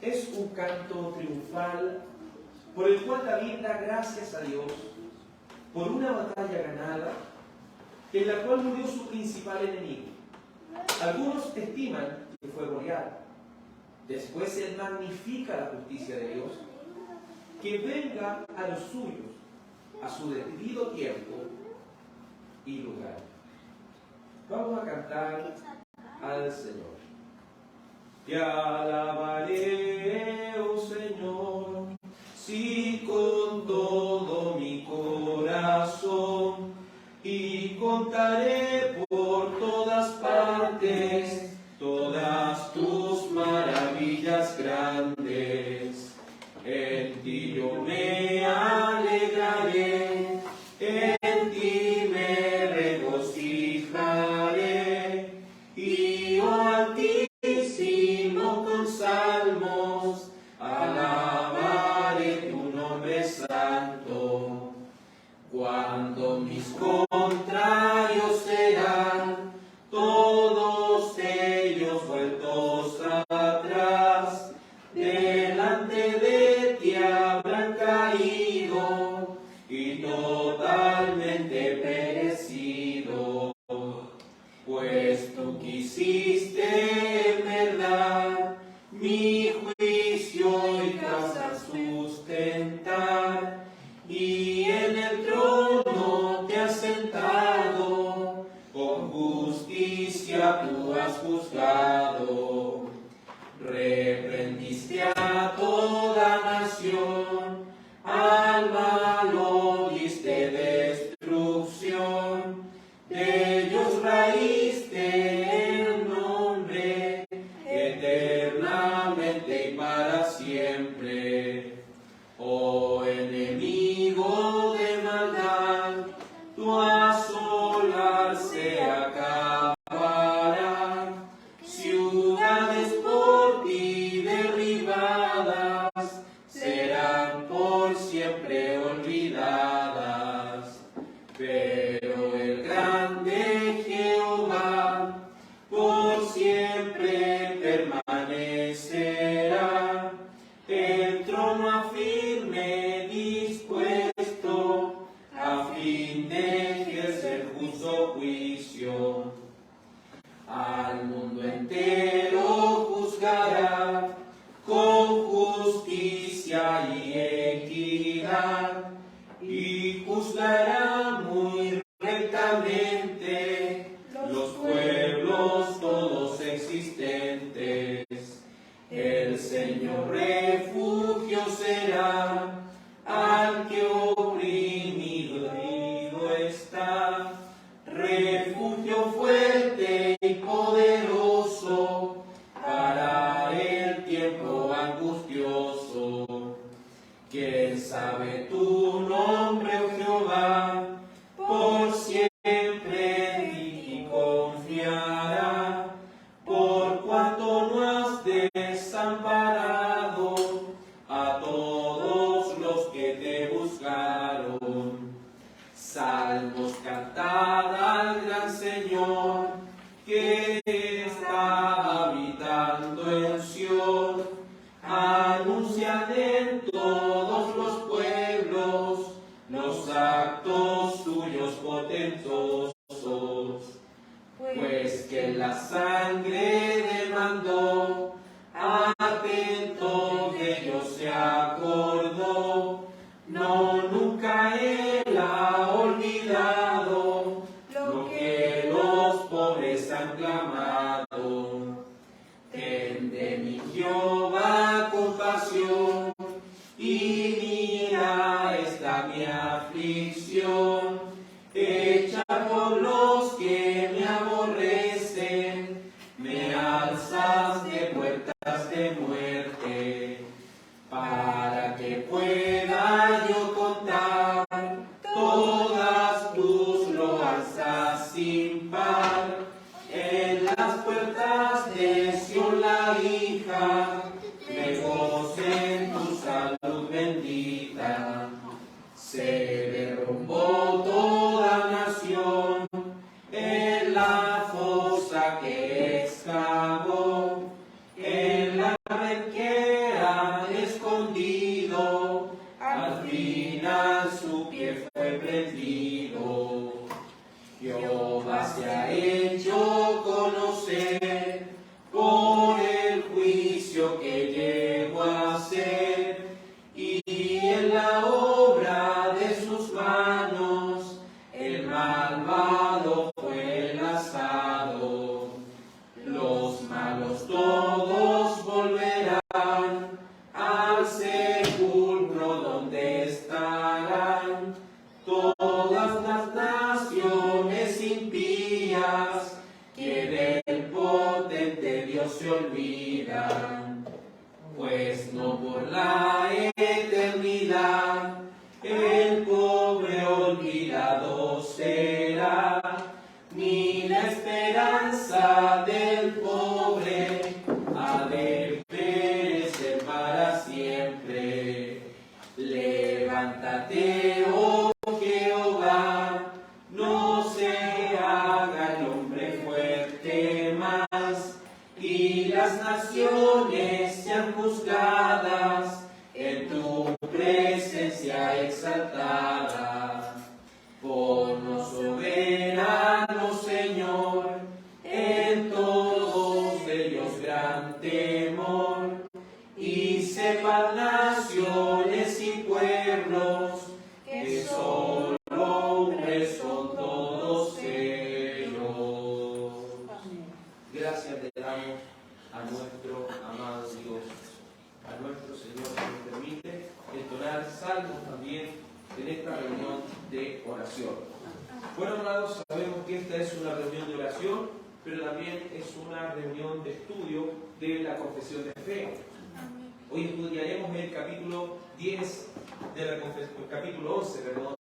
es un canto triunfal por el cual David da gracias a Dios por una batalla ganada en la cual murió su principal enemigo. Algunos estiman que fue Goliat. Después él magnifica la justicia de Dios, que venga a los suyos a su debido tiempo y lugar. Vamos a cantar al Señor. Te alabaré, oh Señor, sí, con todo mi corazón, y contaré por todas partes todas tus maravillas grandes. En ti yo me alegraré, en ti me regocijaré, y oh Altísimo, con salmos alabaré tu nombre santo. Cuando mis contrarios serán todos ellos vueltos atrás, delante de ti habrán caído y totalmente perecido. Pues tú quisiste en verdad mi juicio y causa sustentar, y en el trono te has sentado, con justicia tú has juzgado. Reprendiste a toda nación, al malo diste destrucción, de ellos raíste el nombre, eternamente y para siempre. Oh enemigo de maldad, tu asolar se acabará, ciudades por ti derribadas serán por siempre olvidadas. Pero el grande Jehová por siempre permanecerá, el trono firme dispuesto a fin de ejercer justo juicio. Al mundo entero juzgará con justicia y equidad, y juzgará muy rectamente los pueblos todos existentes. El Señor refugio será al que oprimido está, refugio fuerte y poderoso para el tiempo angustioso. ¿Quién sabe tu nombre, oh Jehová? Por siempre en ti confiará, por cuanto no has desamparado a todos los que te buscaron. Salmos cantad al gran Señor, que está habitando en Sion. Anuncian en todos los pueblos los actos tuyos potentosos. Pues que la sangre demandó, atento de ellos se acordó. No, nunca él ha olvidado lo que los pobres han clamado. Ten de mí, Jehová, compasión, y mira esta mi aflicción. Hecha por los que me aborrecen, me alzas de puertas de muerte, para que pueda yo contar todas tus loanzas sin par. En las puertas de Sion la hija, me goce en tu salud bendita. Se derrumbó toda nación en la fosa que excavó, en la sacrificio que llegó a ser, y en la obra de sus manos el malvado fue lanzado. Los malos todos volverán al sepulcro donde estarán todas las naciones impías que del potente Dios se olvidan, pues no por la eternidad el pobre olvidado será, ni la esperanza del pobre ha de perecer para siempre. Levántate, oh Jehová, no se haga el hombre fuerte más, y las naciones sean juzgadas en tu presencia exaltada. Ponnos soberano Señor, en todos ellos gran temor, y sepan naciones y pueblos que solo hombres son todos ellos. Gracias le damos a nuestro amado Dios, a nuestro Señor que nos permite entonar salmos también en esta reunión de oración. Bueno, amados, sabemos que esta es una reunión de oración, pero también es una reunión de estudio de la confesión de fe. Hoy estudiaremos el capítulo 10 de la capítulo 11, perdón,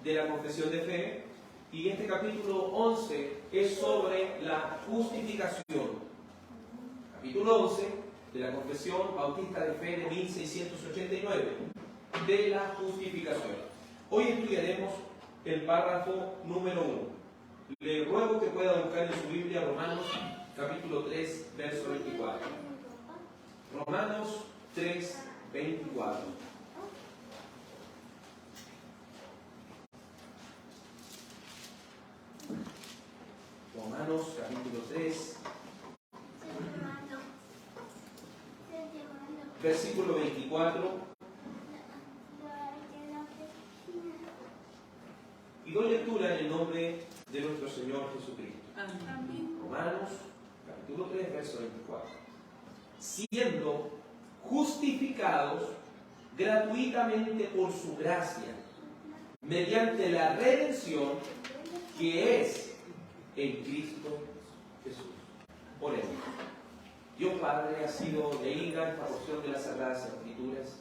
de la confesión de fe, y este capítulo 11 es sobre la justificación. Capítulo 11 de la confesión bautista de fe de 1689, de la justificación. Hoy estudiaremos el párrafo número 1. Le ruego que pueda buscar en su Biblia Romanos capítulo 3, verso 24. Romanos 3, 24. Romanos capítulo 3, versículo 24. Y doy lectura en el nombre de nuestro Señor Jesucristo. Amén. Romanos capítulo 3, verso 24. Siendo justificados gratuitamente por su gracia, mediante la redención que es en Cristo Jesús. Oremos. Dios Padre, ha sido leída esta porción de las Sagradas Escrituras.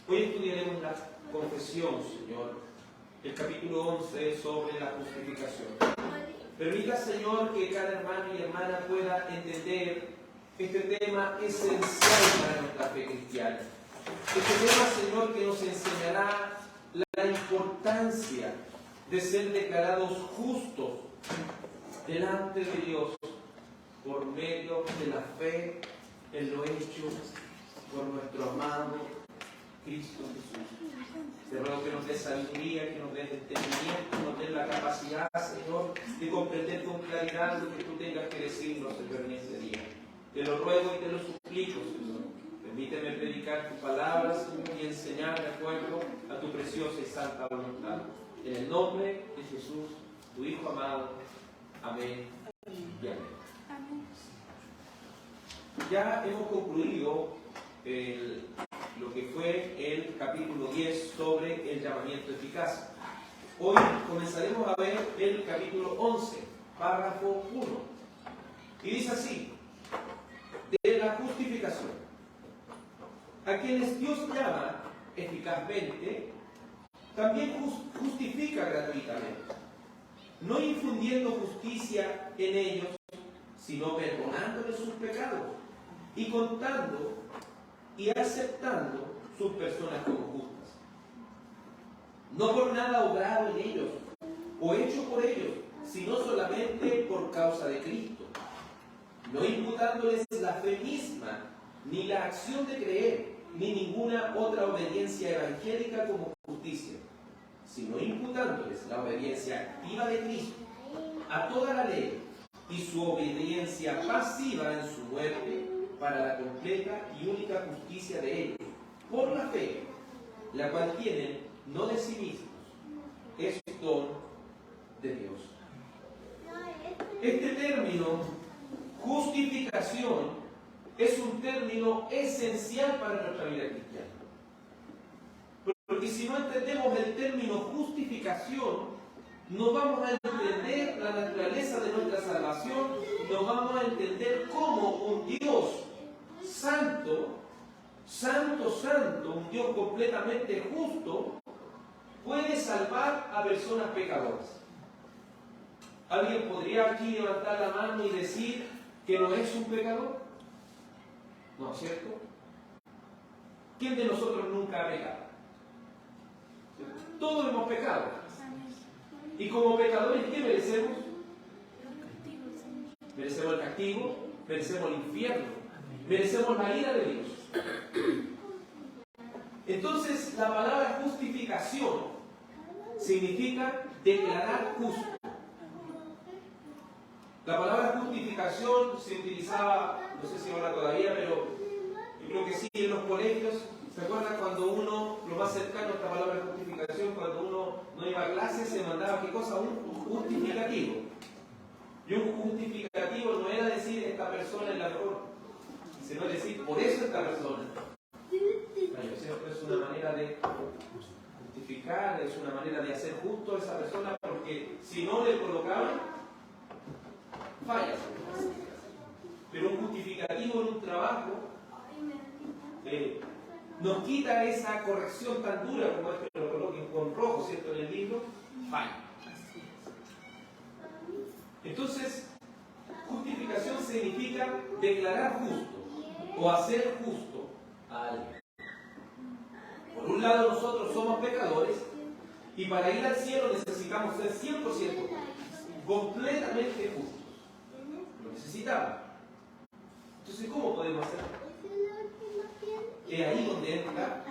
Hoy estudiaremos la confesión, Señor, el capítulo 11 sobre la justificación. Permita, Señor, que cada hermano y hermana pueda entender este tema esencial para nuestra fe cristiana. Este tema, Señor, que nos enseñará la importancia de ser declarados justos delante de Dios por medio de la fe en lo hecho por nuestro amado Cristo Jesús. Te ruego que nos dé sabiduría, que nos dé entendimiento, que nos dé la capacidad, Señor, de comprender con claridad lo que tú tengas que decirnos, Señor, en este día. Te lo ruego y te lo suplico, Señor. Permíteme predicar tu palabra, Señor, y enseñar de acuerdo a tu preciosa y santa voluntad. En el nombre de Jesús, tu Hijo amado. Amén y amén. Ya hemos concluido lo que fue el capítulo 10 sobre el llamamiento eficaz. Hoy comenzaremos a ver el capítulo 11, párrafo 1. Y dice así: de la justificación. A quienes Dios llama eficazmente, también justifica gratuitamente, no infundiendo justicia en ellos, sino perdonándoles sus pecados y contando y aceptando sus personas como justas. No por nada obrado en ellos o hecho por ellos, sino solamente por causa de Cristo, no imputándoles la fe misma, ni la acción de creer, ni ninguna otra obediencia evangélica como justicia, sino imputándoles la obediencia activa de Cristo a toda la ley y su obediencia pasiva en su muerte, para la completa y única justicia de ellos, por la fe, la cual tienen no de sí mismos, es don de Dios. Este término, justificación, es un término esencial para nuestra vida cristiana. Porque si no entendemos el término justificación, no vamos a entender la naturaleza de nuestra salvación, no vamos a entender cómo un Dios santo, un Dios completamente justo, puede salvar a personas pecadoras. ¿Alguien podría aquí levantar la mano y decir que no es un pecador? ¿No es cierto? ¿Quién de nosotros nunca ha pecado? Todos hemos pecado. Y como pecadores, ¿qué merecemos? Merecemos el castigo, merecemos el infierno, merecemos la ira de Dios. Entonces, la palabra justificación significa declarar justo. La palabra justificación se utilizaba, no sé si ahora todavía, pero yo creo que sí, en los colegios. ¿Se acuerdan cuando uno, lo más cercano a esta palabra justificación, cuando uno no iba a clase, se mandaba qué cosa? Un justificativo. Y un justificativo no era decir esta persona es la mejor, sino decir por eso esta persona. Es una manera de justificar, es una manera de hacer justo a esa persona, porque si no le colocaban, falla. Pero un justificativo en un trabajo nos quita esa corrección tan dura como es que lo coloquen con rojo, ¿cierto? En el libro, falla. Entonces, justificación significa declarar justo o hacer justo a alguien. Por un lado, nosotros somos pecadores y para ir al cielo necesitamos ser 100% completamente justos. Lo necesitamos. Entonces, ¿cómo podemos hacerlo? Es ahí donde entra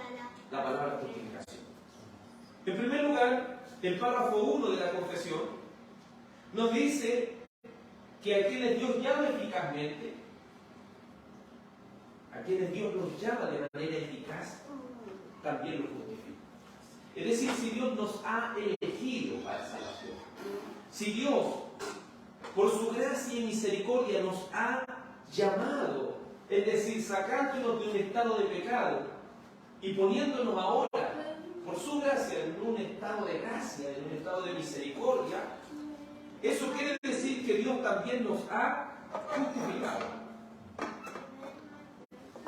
la palabra justificación. En primer lugar, el párrafo 1 de la confesión nos dice que a quienes Dios llama eficazmente, a quienes Dios los llama de manera eficaz, también los justifica. Es decir, si Dios nos ha elegido para salvación, si Dios, por su gracia y misericordia, nos ha llamado, es decir, sacándonos de un estado de pecado y poniéndonos ahora, por su gracia, en un estado de gracia, en un estado de misericordia, eso quiere decir que Dios también nos ha justificado.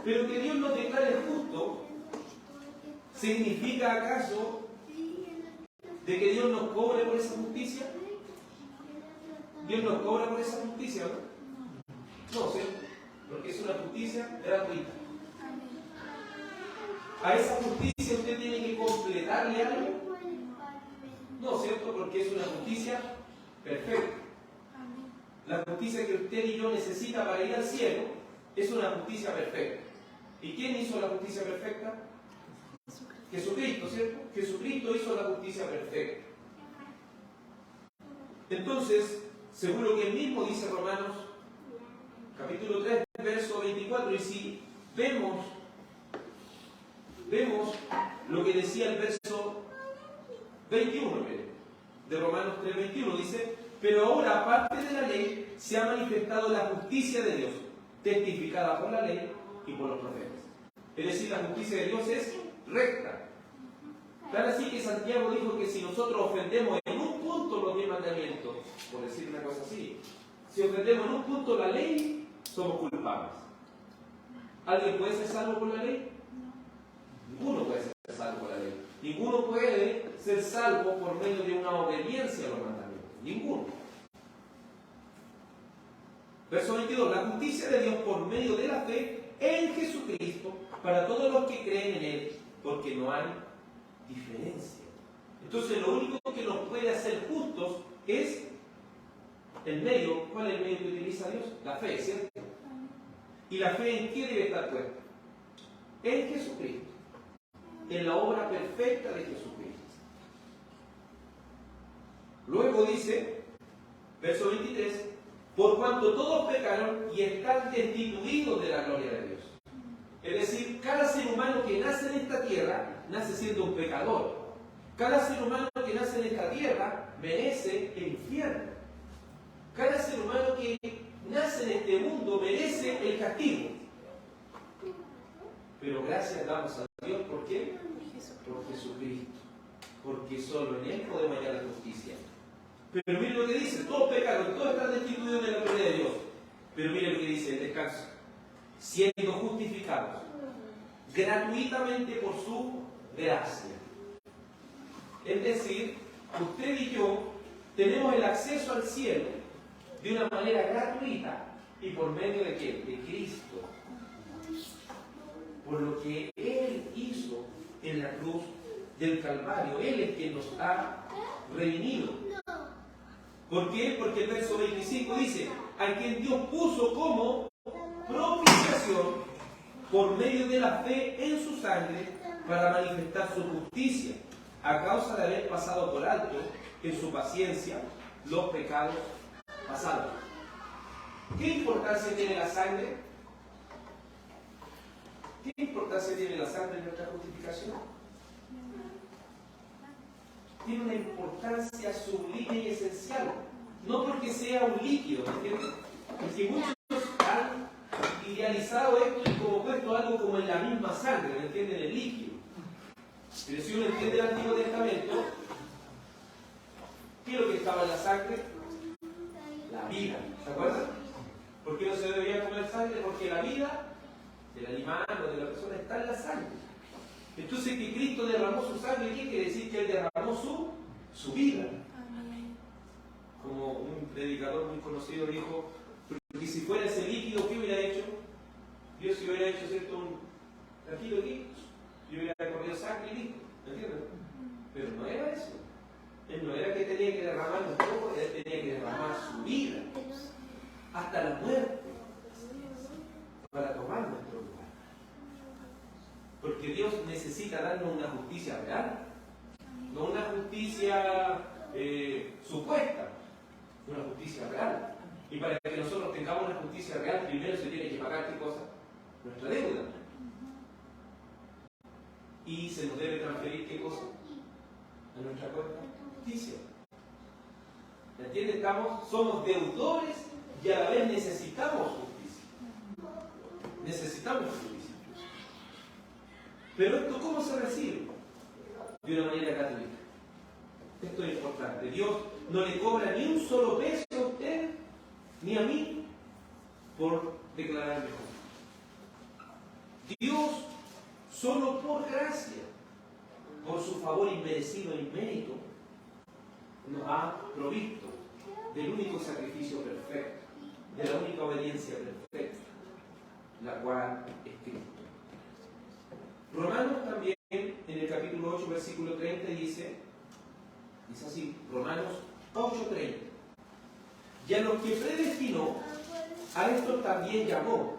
Pero que Dios nos declare justo, ¿significa acaso de que Dios nos cobre por esa justicia? ¿Dios nos cobra por esa justicia, no? No, ¿cierto? Porque es una justicia gratuita. ¿A esa justicia usted tiene que completarle algo? No, ¿cierto? Porque es una justicia perfecta. La justicia que usted y yo necesita para ir al cielo es una justicia perfecta. ¿Y quién hizo la justicia perfecta? Jesucristo, ¿cierto? Jesucristo hizo la justicia perfecta. Entonces, seguro que él mismo dice Romanos, capítulo 3, verso 24, y si vemos lo que decía el verso 21 de Romanos 3, 21, dice, pero ahora, aparte de la ley, se ha manifestado la justicia de Dios, testificada por la ley y por los profetas. Es decir, la justicia de Dios es recta. Tan así que Santiago dijo que si nosotros ofendemos en un punto los 10 mandamientos, por decir una cosa así, si ofendemos en un punto la ley, somos culpables. ¿Alguien puede ser salvo por la ley? Ninguno puede ser salvo por la ley. Ninguno puede ser salvo por medio de una obediencia a los mandamientos. Ninguno. Verso 22. La justicia de Dios por medio de la fe en Jesucristo para todos los que creen en Él, porque no hay diferencia. Entonces lo único que nos puede hacer justos es el medio. ¿Cuál es el medio que utiliza Dios? La fe, ¿cierto? ¿Y la fe en qué debe estar puesta? En Jesucristo, en la obra perfecta de Jesucristo. Luego dice, verso 23, por cuanto todos pecaron y están destituidos de la gloria de Dios. Es decir, cada ser humano que nace en esta tierra, nace siendo un pecador. Cada ser humano que nace en esta tierra merece el infierno. Cada ser humano que nace en este mundo merece el castigo. Pero gracias damos a Dios, ¿por qué? Por Jesucristo. Porque solo en Él podemos hallar la justicia. Pero mire lo que dice, todos pecaron, todos están destituidos de la gloria de Dios. Pero mire lo que dice el descanso. Siendo justificados gratuitamente por su gracia. Es decir, usted y yo tenemos el acceso al cielo de una manera gratuita y por medio de ¿qué? De Cristo. Por lo que Él hizo en la cruz del Calvario. Él es quien nos ha redimido. ¿Por qué? Porque el verso 25 dice, a quien Dios puso como propiciación por medio de la fe en su sangre para manifestar su justicia, a causa de haber pasado por alto en su paciencia los pecados pasados. ¿Qué importancia tiene la sangre? ¿Qué importancia tiene la sangre en nuestra justificación? Tiene una importancia sublime y esencial. No porque sea un líquido, ¿entiendes? Porque muchos han idealizado esto y como puesto algo como en la misma sangre, ¿me entienden? El líquido. Pero si uno entiende el Antiguo Testamento, ¿qué es lo que estaba en la sangre? La vida, ¿se acuerdan? ¿Por qué no se debía comer sangre? Porque la vida del animal o de la persona está en la sangre. Entonces que Cristo derramó su sangre, ¿qué quiere decir? Que Él derramó su vida. Como un predicador muy conocido dijo, porque si fuera ese líquido, ¿qué hubiera hecho? Dios si hubiera hecho, ¿cierto? Tranquilo aquí, y hubiera corrido sangre y listo, ¿me entiendes? Pero no era eso. Él no era que tenía que derramar nuestro cuerpo, Él tenía que derramar su vida, hasta la muerte, para tomar nuestro lugar. Porque Dios necesita darnos una justicia real, no una justicia supuesta, una justicia real. Y para que nosotros tengamos una justicia real, primero se tiene que pagar ¿qué cosa? Nuestra deuda. Y se nos debe transferir ¿qué cosa? A nuestra cuenta justicia. ¿Me entiendes? Somos deudores y a la vez necesitamos justicia. Necesitamos justicia. Pero esto ¿cómo se recibe? De una manera gratuita. Esto es importante. Dios no le cobra ni un solo peso a usted ni a mí por declararme justo. Dios, solo por gracia, por su favor inmerecido y mérito, nos ha provisto del único sacrificio perfecto, de la única obediencia perfecta, la cual es Cristo. Romanos también, en el capítulo 8, versículo 30, dice así, Romanos 8:30. Y a los que predestinó, a estos también llamó.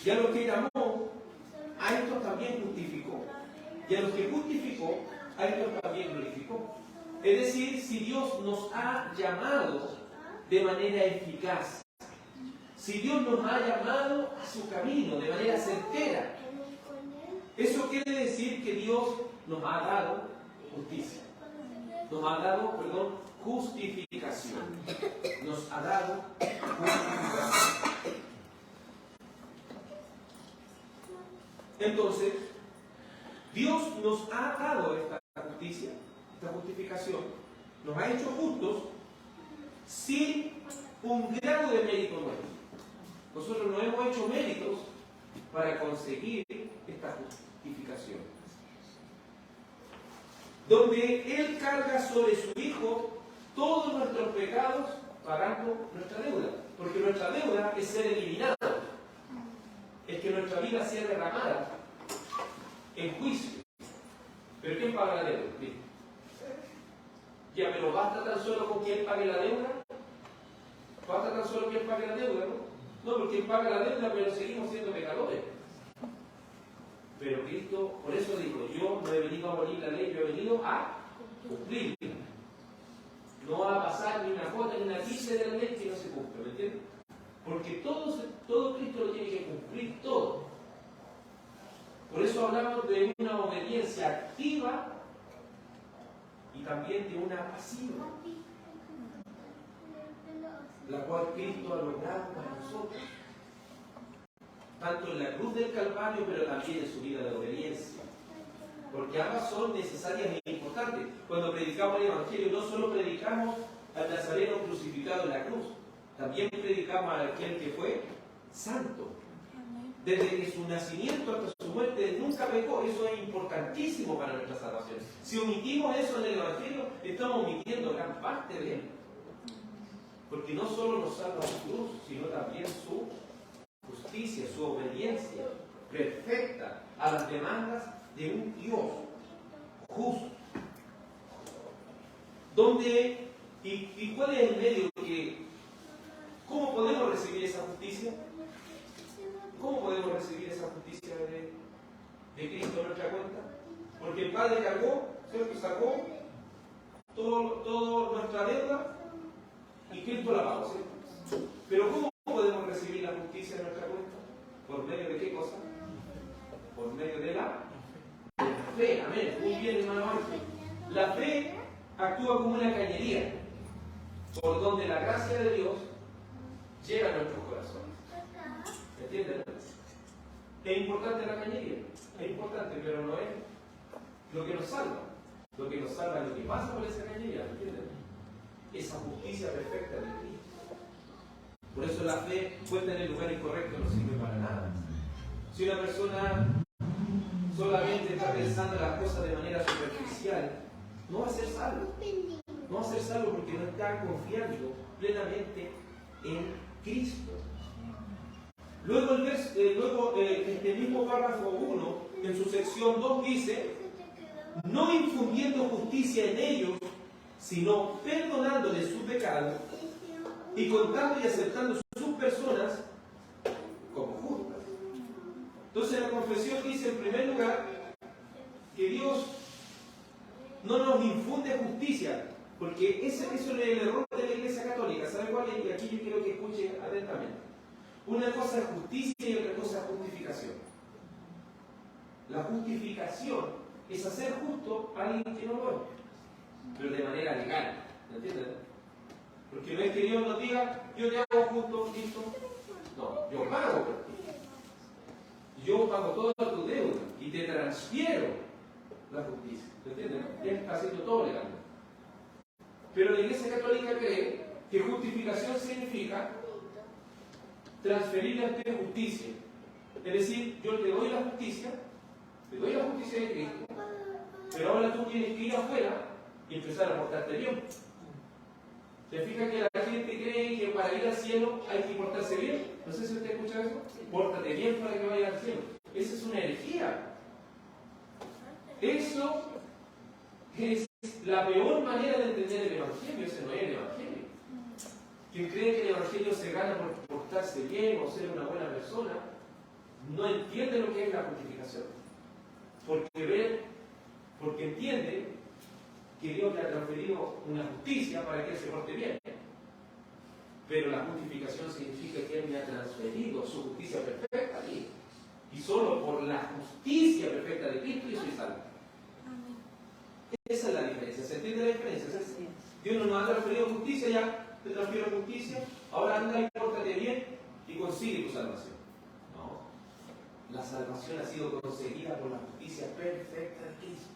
Y a los que llamó, a estos también justificó. Y a los que justificó, a estos también glorificó. Es decir, si Dios nos ha llamado de manera eficaz, si Dios nos ha llamado a su camino de manera certera, eso quiere decir que Dios nos ha dado justicia. Nos ha dado, justificación. Nos ha dado justificación. Entonces, Dios nos ha dado esta justicia, esta justificación, nos ha hecho justos sin un grado de mérito nuestro. Nosotros no hemos hecho méritos para conseguir esta justificación. Donde Él carga sobre su Hijo todos nuestros pecados pagando nuestra deuda. Porque nuestra deuda es ser eliminada. Es que nuestra vida sea derramada en juicio. ¿Pero quién paga la deuda? Bien. Ya, pero ¿basta tan solo con quien pague la deuda? ¿Basta tan solo quien pague la deuda? No, porque quien paga la deuda, pero seguimos siendo pecadores. Pero Cristo, por eso dijo, yo no he venido a abolir la ley, yo he venido a cumplirla. No va a pasar ni una gota ni una pizca de la ley que no se cumpla, ¿me entiendes? Porque todo Cristo lo tiene que cumplir todo. Por eso hablamos de una obediencia activa y también de una pasiva, la cual Cristo ha logrado para nosotros, tanto en la cruz del Calvario, pero también en su vida de obediencia, porque ambas son necesarias e importantes. Cuando predicamos el Evangelio, no solo predicamos al Nazareno crucificado en la cruz, también predicamos a aquel que fue santo. Desde que su nacimiento hasta su muerte nunca pecó. Eso es importantísimo para nuestra salvación. Si omitimos eso en el Evangelio, estamos omitiendo gran parte de él. Porque no solo nos salva su cruz, sino también su justicia, su obediencia perfecta a las demandas de un Dios justo. ¿Dónde y cuál es el medio cómo podemos recibir esa justicia? ¿Cómo podemos recibir esa justicia de Cristo en nuestra cuenta? Porque el Padre cargó, ¿cierto? Sacó toda nuestra deuda y Cristo la pagó, ¿cierto? Pero ¿cómo podemos recibir la justicia en nuestra cuenta? ¿Por medio de qué cosa? Por medio de la fe. Amén. Muy bien, hermano Ángel. La fe actúa como una cañería, por donde la gracia de Dios llega a nuestros corazones. ¿Me entienden? Es importante la cañería, es importante, pero no es lo que nos salva. Lo que nos salva es lo que pasa por esa cañería, ¿me entienden? Esa justicia perfecta de Cristo. Por eso la fe puesta en el lugar incorrecto no sirve para nada. Si una persona solamente está pensando las cosas de manera superficial, no va a ser salvo. No va a ser salvo porque no está confiando plenamente en Cristo. Luego, este mismo párrafo 1, en su sección 2, dice: no infundiendo justicia en ellos, sino perdonándoles su pecado y contando y aceptando sus personas como justas. Entonces la confesión dice en primer lugar que Dios no nos infunde justicia, porque eso es el error de la Iglesia Católica. ¿Sabe cuál es? Y aquí yo quiero que escuche atentamente. Una cosa es justicia y otra cosa es justificación. La justificación es hacer justo a alguien que no lo es, pero de manera legal. ¿Me entienden? Porque no es que Dios nos diga: yo te hago justo, listo. No, yo pago por ti. Yo pago toda tu deuda y te transfiero la justicia. ¿Me entienden? Él está haciendo todo legal. Pero la Iglesia Católica cree que justificación significa transferirle a usted justicia. Es decir, yo te doy la justicia de Cristo, pero ahora tú tienes que ir afuera y empezar a portarte bien. ¿Se fija que la gente cree que para ir al cielo hay que portarse bien? No sé si usted escucha eso. Pórtate bien para que vayas al cielo. Esa es una herejía. Eso es la peor manera de entender el Evangelio. Ese no es el Evangelio. Quien cree que el Evangelio se gana por portarse bien o ser una buena persona, no entiende lo que es la justificación. Porque entiende que Dios le ha transferido una justicia para que él se porte bien. Pero la justificación significa que Él me ha transferido su justicia perfecta a mí. Y solo por la justicia perfecta de Cristo yo soy salvo. Esa es la diferencia. ¿Se entiende la diferencia? Dios no nos ha transferido justicia, ya te transfiero justicia, ahora anda y pórtate bien y consigue tu salvación. No. La salvación ha sido conseguida por la justicia perfecta de Cristo.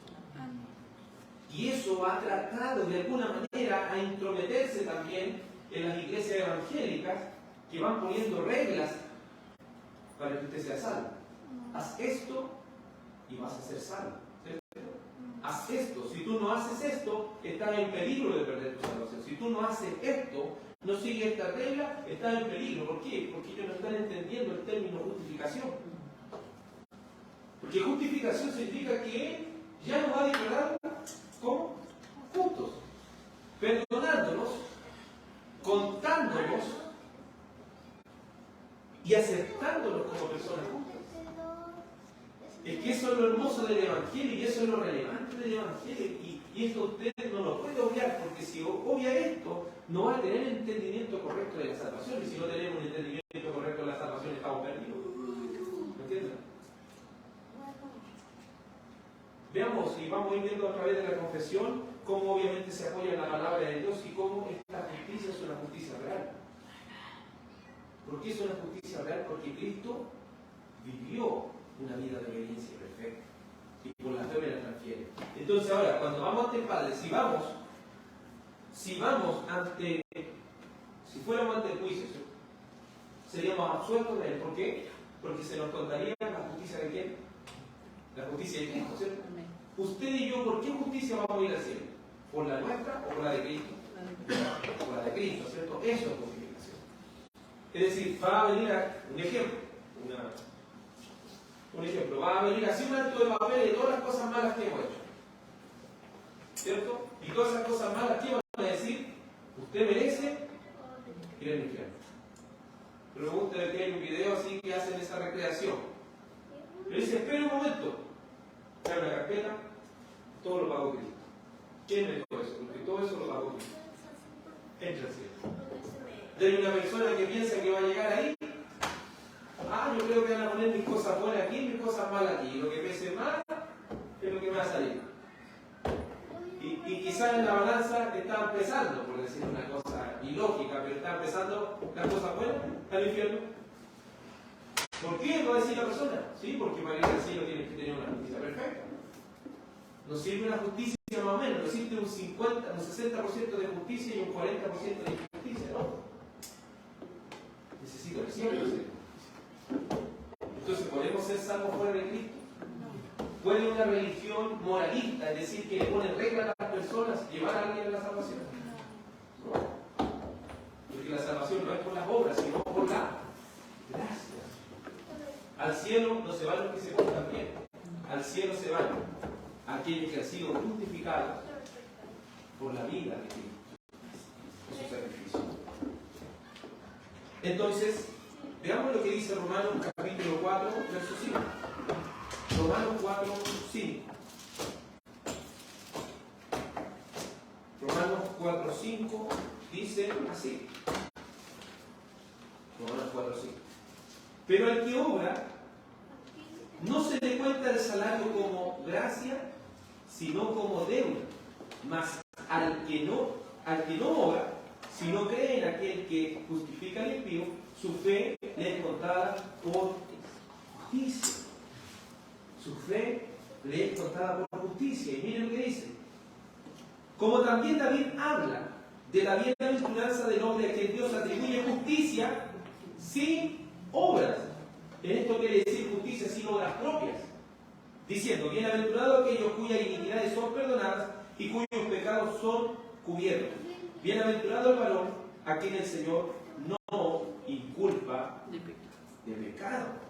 Y eso ha tratado de alguna manera a intrometerse también en las iglesias evangélicas que van poniendo reglas para que usted sea salvo. Haz esto y vas a ser salvo. ¿Cierto? Haz esto. Si tú no haces esto, estás en peligro de perder tu salvación. Si tú no haces esto, no sigues esta regla, estás en peligro. ¿Por qué? Porque ellos no están entendiendo el término justificación. Porque justificación significa que ya nos ha declarado como justos, perdonándonos, contándonos y aceptándonos como personas justas. Es que eso es lo hermoso del Evangelio y eso es lo relevante del Evangelio. Y esto usted no lo puede obviar, porque si obvia no va a tener el entendimiento correcto de la salvación. Y si no tenemos un entendimiento correcto de la salvación, estamos perdidos. ¿Me entienden? Veamos, y vamos a ir viendo a través de la confesión, cómo obviamente se apoya en la palabra de Dios y cómo esta justicia es una justicia real. ¿Por qué es una justicia real? Porque Cristo vivió una vida de obediencia perfecta. Y por la fe me la transfiere. Entonces ahora, cuando vamos ante el Padre, si fuéramos ante el juicio, seríamos absueltos de él. ¿Por qué? Porque se nos contaría la justicia de quién? La justicia de Cristo, ¿cierto? Usted y yo, ¿por qué justicia vamos a ir al cielo? ¿Por la nuestra o por la de Cristo? Por la de Cristo, ¿cierto? Eso es justificación. Es decir, va a venir un ejemplo, va a venir así un acto de papel de todas las cosas malas que hemos hecho, ¿cierto? Y todas esas cosas malas, ¿qué van a decir? Usted merece ir al infierno. Pregúntale que hay un video así que hacen esa recreación. Le dice, espera un momento. Trae una carpeta, todo lo pagó Cristo. ¿Quién me dijo eso? Porque todo eso lo pagó Cristo. Entra al cielo. Hay una persona que piensa que va a llegar ahí. Yo creo que van a poner mis cosas buenas aquí y mis cosas malas aquí. Y lo que pese más es lo que me va a salir. Y quizás en la balanza está pesando, por decir una cosa ilógica, pero está pesando las cosas buenas al infierno. ¿Por qué? Va a decir la persona. Sí, porque para ir al cielo tienes que tener una justicia perfecta. Nos sirve una justicia más o menos, nos sirve un 60% de justicia y un 40% de injusticia, ¿no? Necesito el cielo, Entonces, ¿podemos ser salvos fuera de Cristo? ¿Puede una religión moralista, es decir, que le pone reglas a las personas, llevar a alguien a la salvación? No. Porque la salvación no es por las obras, sino por la gracia. Al cielo no se van los que se portan bien. Al cielo se van aquellos que han sido justificados por la vida de Cristo, por su sacrificio. Entonces, veamos lo que dice Romanos capítulo 4, verso 5. Romanos 4, 5. Romanos 4, 5 dice así. Romanos 4, 5. Pero al que obra, no se le cuenta el salario como gracia, sino como deuda. Mas al que no obra, si no cree en aquel que justifica al impío, su fe le es contada por justicia. Su fe le es contada por justicia. Y miren lo que dice. Como también David habla de la bienaventuranza del hombre a quien Dios atribuye justicia sin obras. En esto quiere decir justicia sin obras propias. Diciendo, bienaventurado aquellos cuyas iniquidades son perdonadas y cuyos pecados son cubiertos. Bienaventurado el varón a quien el Señor no inculpa de pecado.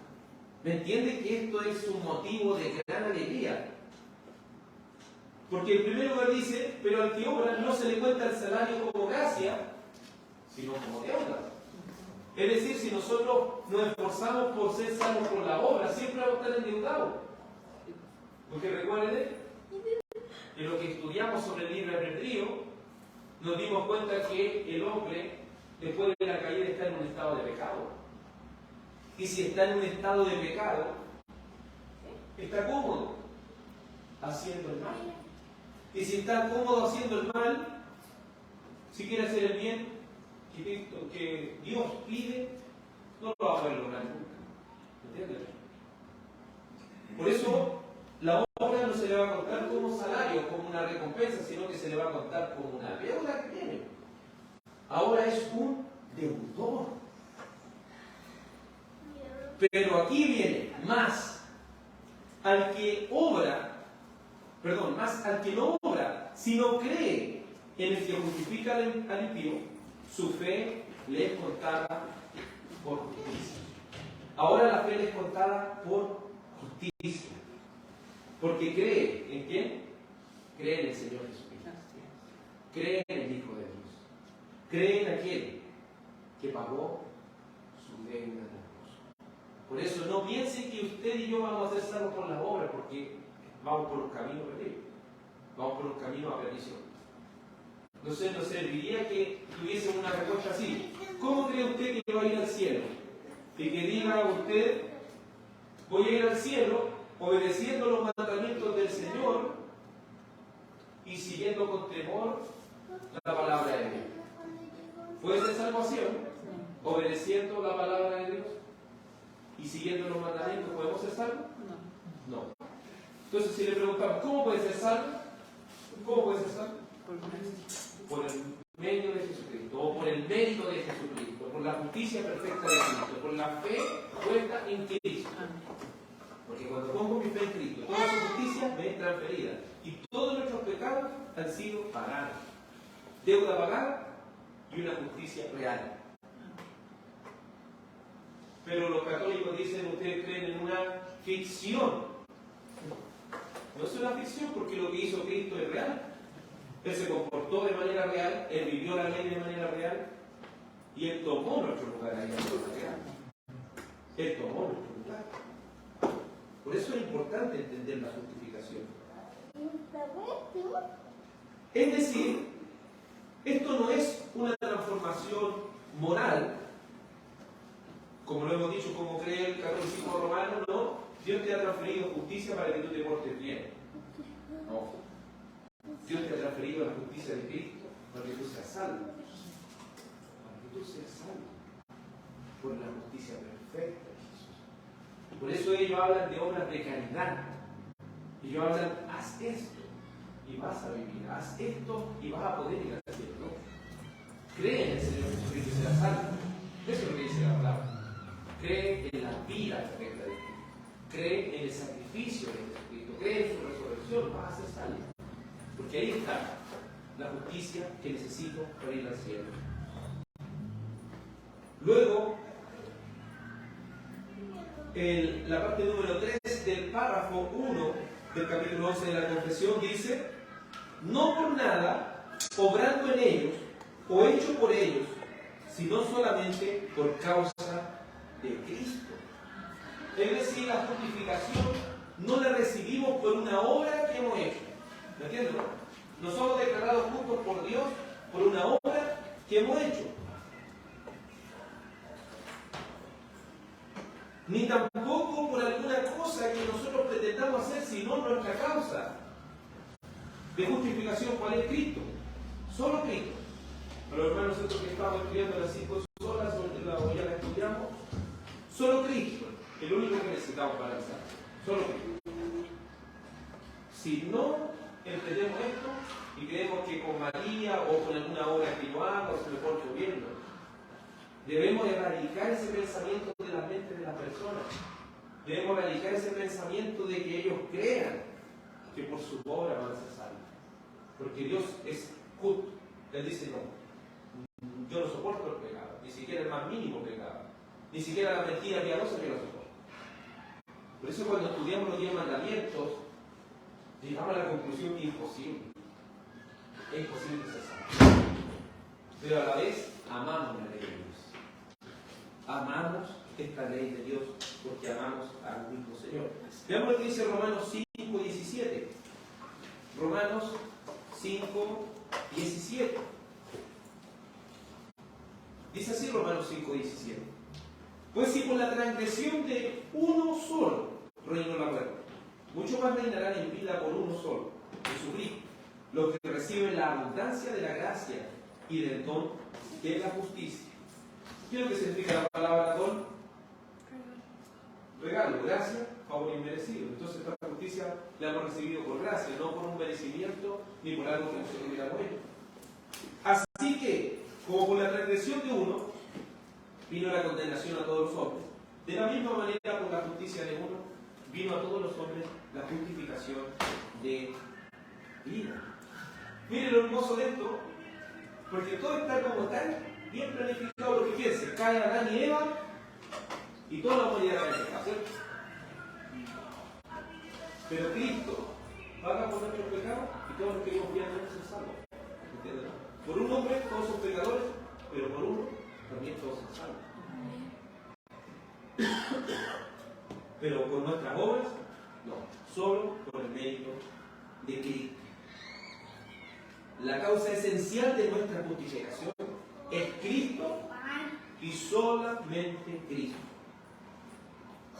¿Me entiende que esto es un motivo de gran alegría? Porque en primer lugar dice, pero al que obra no se le cuenta el salario como gracia, sino como deuda. Es decir, si nosotros nos esforzamos por ser salvos por la obra, siempre vamos a estar endeudados. Porque recuerden, en lo que estudiamos sobre el libre albedrío, nos dimos cuenta que el hombre, después de la caída, está en un estado de pecado. Y si está en un estado de pecado, está cómodo haciendo el mal. Y si está cómodo haciendo el mal, si quiere hacer el bien que Dios pide, no lo va a poder lograr nunca. ¿Entiendes? Por eso, la obra no se le va a contar como salario, como una recompensa, sino que se le va a contar como una deuda que tiene. Ahora es un deudor. Pero aquí viene más al que no obra, sino cree en el que justifica al impío, su fe le es contada por justicia. Ahora la fe le es contada por justicia. Porque cree en quién? Cree en el Señor Jesucristo. Cree en el Hijo de Dios. Cree en aquel que pagó su deuda en la cruz. Por eso no piensen que usted y yo vamos a ser salvos por las obras, porque vamos por un camino perdido. Vamos por un camino a perdición. No sé, nos serviría que tuviesen una respuesta así. ¿Cómo cree usted que va a ir al cielo? Y que diga usted, voy a ir al cielo obedeciendo los mandamientos del Señor y siguiendo con temor la palabra de Dios. ¿Puede ser salvación? Obedeciendo la palabra de Dios y siguiendo los mandamientos, ¿podemos ser salvos? No. Entonces, si le preguntamos, ¿cómo puede ser salvo? ¿Cómo puede ser salvo? Por el medio de Jesucristo, o por el mérito de Jesucristo, por la justicia perfecta de Cristo, por la fe puesta en Cristo. Porque cuando pongo mi fe en Cristo, toda su justicia me es transferida. Y todos nuestros pecados han sido pagados. Deuda pagada y una justicia real. Pero los católicos dicen, ustedes creen en una ficción. No es una ficción porque lo que hizo Cristo es real. Él se comportó de manera real, Él vivió la ley de manera real y Él tomó nuestro lugar ahí en la real. Él tomó nuestro lugar. Por eso es importante entender la justificación. Es decir, esto no es una transformación moral, como lo hemos dicho, como cree el catolicismo romano, no. Dios te ha transferido justicia para que tú te portes bien. No. Dios te ha transferido la justicia de Cristo para que tú seas salvo. Para que tú seas salvo. Por la justicia perfecta de Jesús. Por eso ellos hablan de obras de caridad. Ellos hablan, haz esto y vas a vivir. Haz esto y vas a poder ir al cielo. Cree en el Señor Jesucristo y serás salvo. Eso es lo que dice la palabra. Cree en la vida perfecta de Cristo. Cree en el sacrificio de Jesucristo. Cree en su resurrección. Vas a ser salvo. Porque ahí está la justicia que necesito para ir al cielo. Luego, la parte número 3 del párrafo 1 del capítulo 11 de la confesión dice: no por nada, obrando en ellos o hecho por ellos, sino solamente por causa de Cristo. Es decir, la justificación no la recibimos por una obra que hemos hecho. ¿Me entiendes? No somos declarados justos por Dios por una obra que hemos hecho. Ni tampoco por alguna cosa que nosotros pretendamos hacer, sino nuestra causa de justificación. ¿Cuál es? Cristo. Solo Cristo. Pero hermanos, nosotros que estamos estudiando las 5 solas o ya la estudiamos, solo Cristo, el único que necesitamos para avanzar. Solo Cristo. Si no entendemos esto y creemos que con María o con alguna obra que yo haga o se me porte bien, no. Debemos erradicar ese pensamiento de la mente de las personas. Debemos erradicar ese pensamiento de que ellos crean que por su obra van a ser salvos. Porque Dios es justo. Él dice, no, yo no soporto el pecado, ni siquiera el más mínimo pecado, ni siquiera la mentira piadosa yo la soporto. Por eso cuando estudiamos los 10 mandamientos, llegamos a la conclusión que es imposible. Es imposible que sea salvo. Pero a la vez, amamos la ley de Dios. Amamos esta ley de Dios porque amamos al mismo Señor. Veamos lo que dice Romanos 5:17. Romanos 5:17. Dice así Romanos 5:17. Pues si por la transgresión de uno solo reinó la muerte, mucho más reinarán en vida por uno solo, Jesucristo, los que reciben la abundancia de la gracia y del don que es la justicia. ¿Qué es lo que significa la palabra don? Regalo, gracia, favor inmerecido. Entonces esta justicia la hemos recibido por gracia, no por un merecimiento ni por algo que nosotros hubiéramos hecho. Así que, como por la transgresión de uno vino la condenación a todos los hombres, de la misma manera por la justicia de uno vino a todos los hombres la justificación de vida. Miren lo hermoso de esto, porque todo está como tan bien planificado, lo que piense, cae Adán y Eva y toda la humanidad cae en pecado, ¿cierto? Pero Cristo paga por nuestros pecados y todos los que vivimos bien deben ser salvos. ¿Entienden? Por un hombre todos son pecadores, pero por uno también todos son salvos. Pero por nuestras obras, no, solo por el mérito de Cristo. La causa esencial de nuestra justificación es Cristo y solamente Cristo.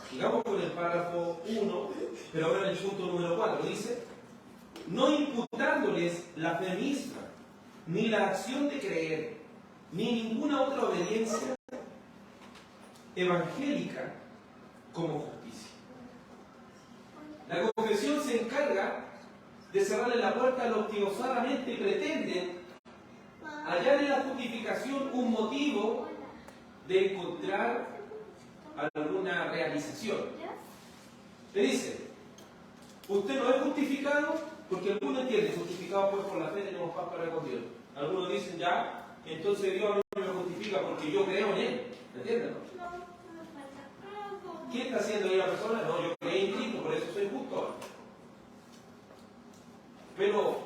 Sigamos con el párrafo 1, pero ahora en el punto número 4 dice: no imputándoles la fe misma, ni la acción de creer, ni ninguna otra obediencia evangélica como justicia. La confesión se encarga de cerrarle la puerta a los que osadamente pretenden hallar en la justificación un motivo de encontrar alguna realización. Le dice: usted no es justificado, porque algunos entienden, justificado pues por la fe tenemos paz para con Dios. Algunos dicen ya, entonces Dios a mí me justifica porque yo creo en Él. ¿Entienden? ¿Qué está haciendo ahí la persona? No, yo creo en Cristo, por eso soy justo. Pero,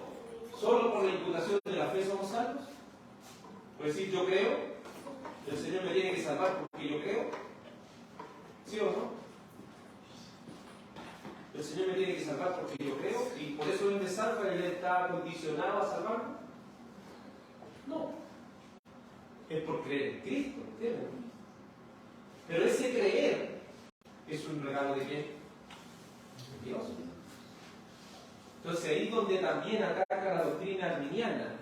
¿solo por la imputación de la fe somos salvos? Pues decir, yo creo, el Señor me tiene que salvar porque yo creo. ¿Sí o no? El Señor me tiene que salvar porque yo creo, y por eso Él me salva y Él está condicionado a salvarme. No. Es por creer en Cristo, ¿entienden? Pero ese creer es un regalo de quién? De Dios. Entonces ahí es donde también ataca la doctrina arminiana,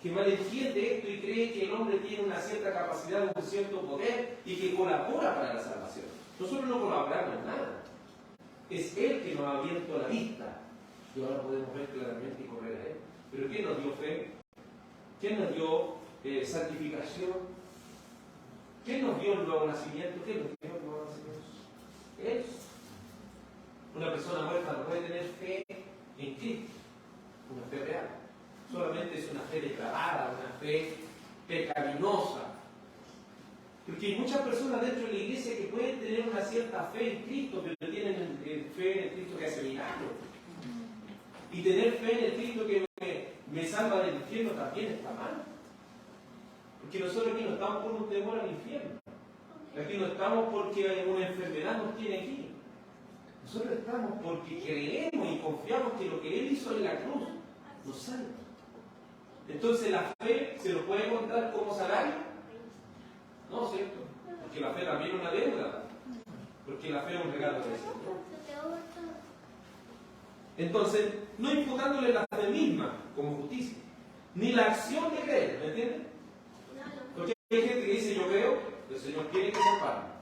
que malentiende esto y cree que el hombre tiene una cierta capacidad, un cierto poder y que colabora para la salvación. Nosotros no colaboramos en nada. Es Él que nos ha abierto la vista y ahora podemos ver claramente y correr a Él. Pero ¿quién nos dio fe? ¿Quién nos dio santificación? ¿Quién nos dio el nuevo nacimiento? ¿Quién nos dio el nuevo nacimiento? Él. Una persona muerta no puede tener fe en Cristo, una fe real. Solamente es una fe depravada, una fe pecaminosa. Porque hay muchas personas dentro de la iglesia que pueden tener una cierta fe en Cristo, pero tienen fe en el Cristo que hace milagros. Y tener fe en el Cristo que me salva del infierno también está mal. Porque nosotros aquí no estamos por un temor al infierno. Aquí no estamos porque una enfermedad nos tiene aquí. Nosotros estamos porque creemos y confiamos que lo que Él hizo en la cruz nos salva. Entonces, ¿la fe se nos puede contar como salario? No, ¿cierto? Porque la fe también es una deuda. Porque la fe es un regalo de Dios. Entonces, no imputándole la fe misma como justicia, ni la acción de creer, ¿me entienden? Porque hay gente que dice, yo creo, el Señor tiene que salvarme.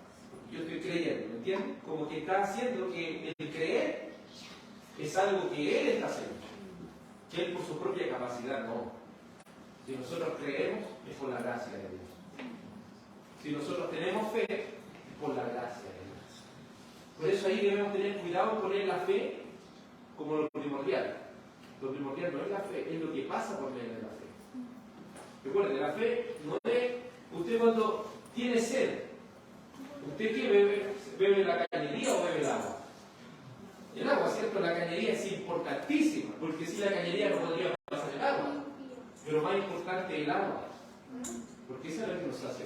Yo estoy creyendo, ¿me entienden? Como que está haciendo que el creer es algo que Él está haciendo. Que Él por su propia capacidad no. Si nosotros creemos, es por la gracia de Dios. Si nosotros tenemos fe, es por la gracia de Dios. Por eso ahí debemos tener cuidado en poner la fe como lo primordial. Lo primordial no es la fe, es lo que pasa por medio de la fe. Recuerde, la fe no es usted cuando tiene sed. ¿Usted qué bebe? ¿Bebe la cañería o bebe el agua? El agua, ¿cierto? La cañería es importantísima, porque sin la cañería no podría pasar el agua. Pero más importante el agua, porque esa es la que nos hace.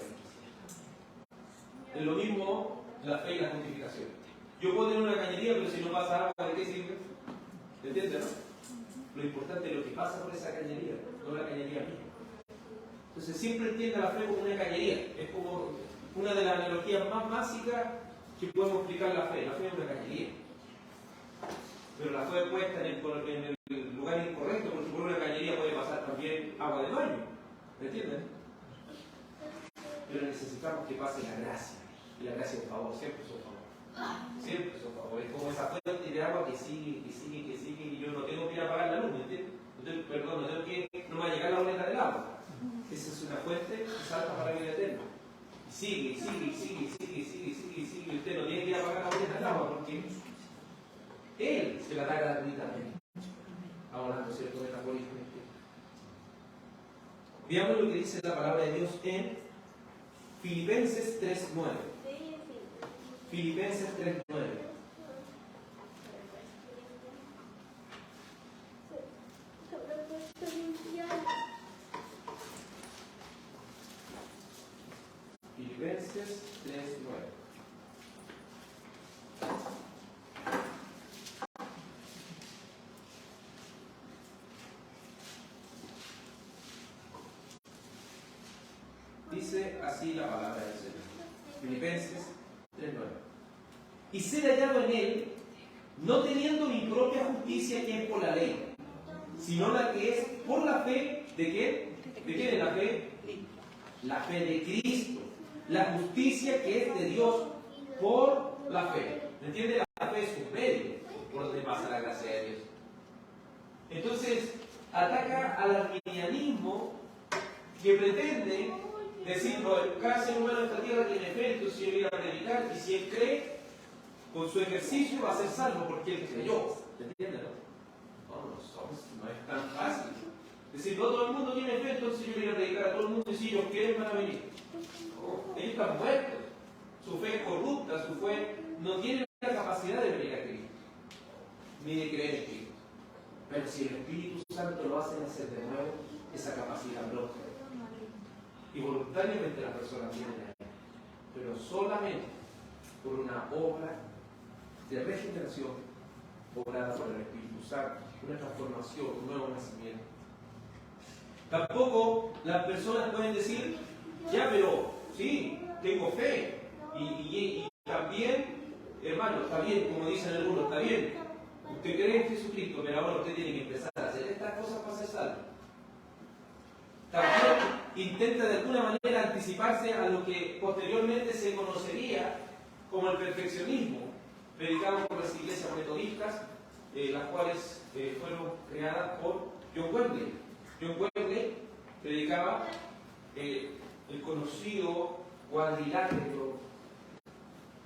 Es lo mismo la fe y la justificación. Yo puedo tener una cañería, pero si no pasa agua, ¿de qué sirve? ¿Entiendes, no? Lo importante es lo que pasa por esa cañería, no la cañería misma. Entonces siempre entienda la fe como una cañería. Es como una de las analogías más básicas que podemos explicar la fe. La fe es una cañería. Pero la fe puesta en el lugar incorrecto, porque por una cañería puede pasar también agua de baño. ¿Me entienden? Pero necesitamos que pase la gracia. Y la gracia es un favor, siempre es un favor. Siempre es un favor. Es como esa fuente de agua que sigue, que sigue, que sigue, y yo no tengo que ir a apagar la luz, ¿me entiendes? Perdón, no tengo que, no me va a llegar la boleta del agua. Esa es una fuente que salta para la vida eterna. Y sigue, y sigue, y sigue, y sigue, y sigue, y sigue, y sigue. Y usted no tiene que ir a apagar la boleta del agua porque Él se la da gratuitamente. Hablando, ¿cierto?, metafóricamente. Veamos lo que dice la palabra de Dios en Filipenses 3:9. Filipenses 3:9. Filipenses 3:9. dice así la palabra del Señor. Filipenses 3:9. Y ser hallado en Él, no teniendo mi propia justicia que es por la ley, sino la que es por la fe. ¿De qué? ¿De quién es la fe? La fe de Cristo. La justicia que es de Dios por la fe. ¿Me entiende? La fe es un medio por donde pasa la gracia de Dios. Entonces, ataca al arminianismo que pretende decir, cada ser humano de esta tierra tiene fe, entonces yo voy a predicar, y si él cree, con su ejercicio va a ser salvo porque él creyó. ¿Entienden? No es tan fácil. Es decir, no todo el mundo tiene fe, entonces yo voy a predicar a todo el mundo y si ellos quieren van a venir. No, ellos están muertos. Su fe es corrupta, su fe no tiene la capacidad de venir a Cristo, ni de creer en Cristo. Pero si el Espíritu Santo lo hace nacer de nuevo, esa capacidad brota. Y voluntariamente la persona viene a Él. Pero solamente por una obra de regeneración obrada por el Espíritu Santo, una transformación, un nuevo nacimiento. Tampoco las personas pueden decir, ya, pero sí, tengo fe. Y también, hermano, está bien, como dicen algunos, está bien. Usted cree en Jesucristo, pero ahora usted tiene que empezar a hacer estas cosas para ser salvo. También intenta de alguna manera anticiparse a lo que posteriormente se conocería como el perfeccionismo, predicado por las iglesias metodistas, las cuales fueron creadas por John Wesley. John Wesley predicaba el conocido cuadrilátero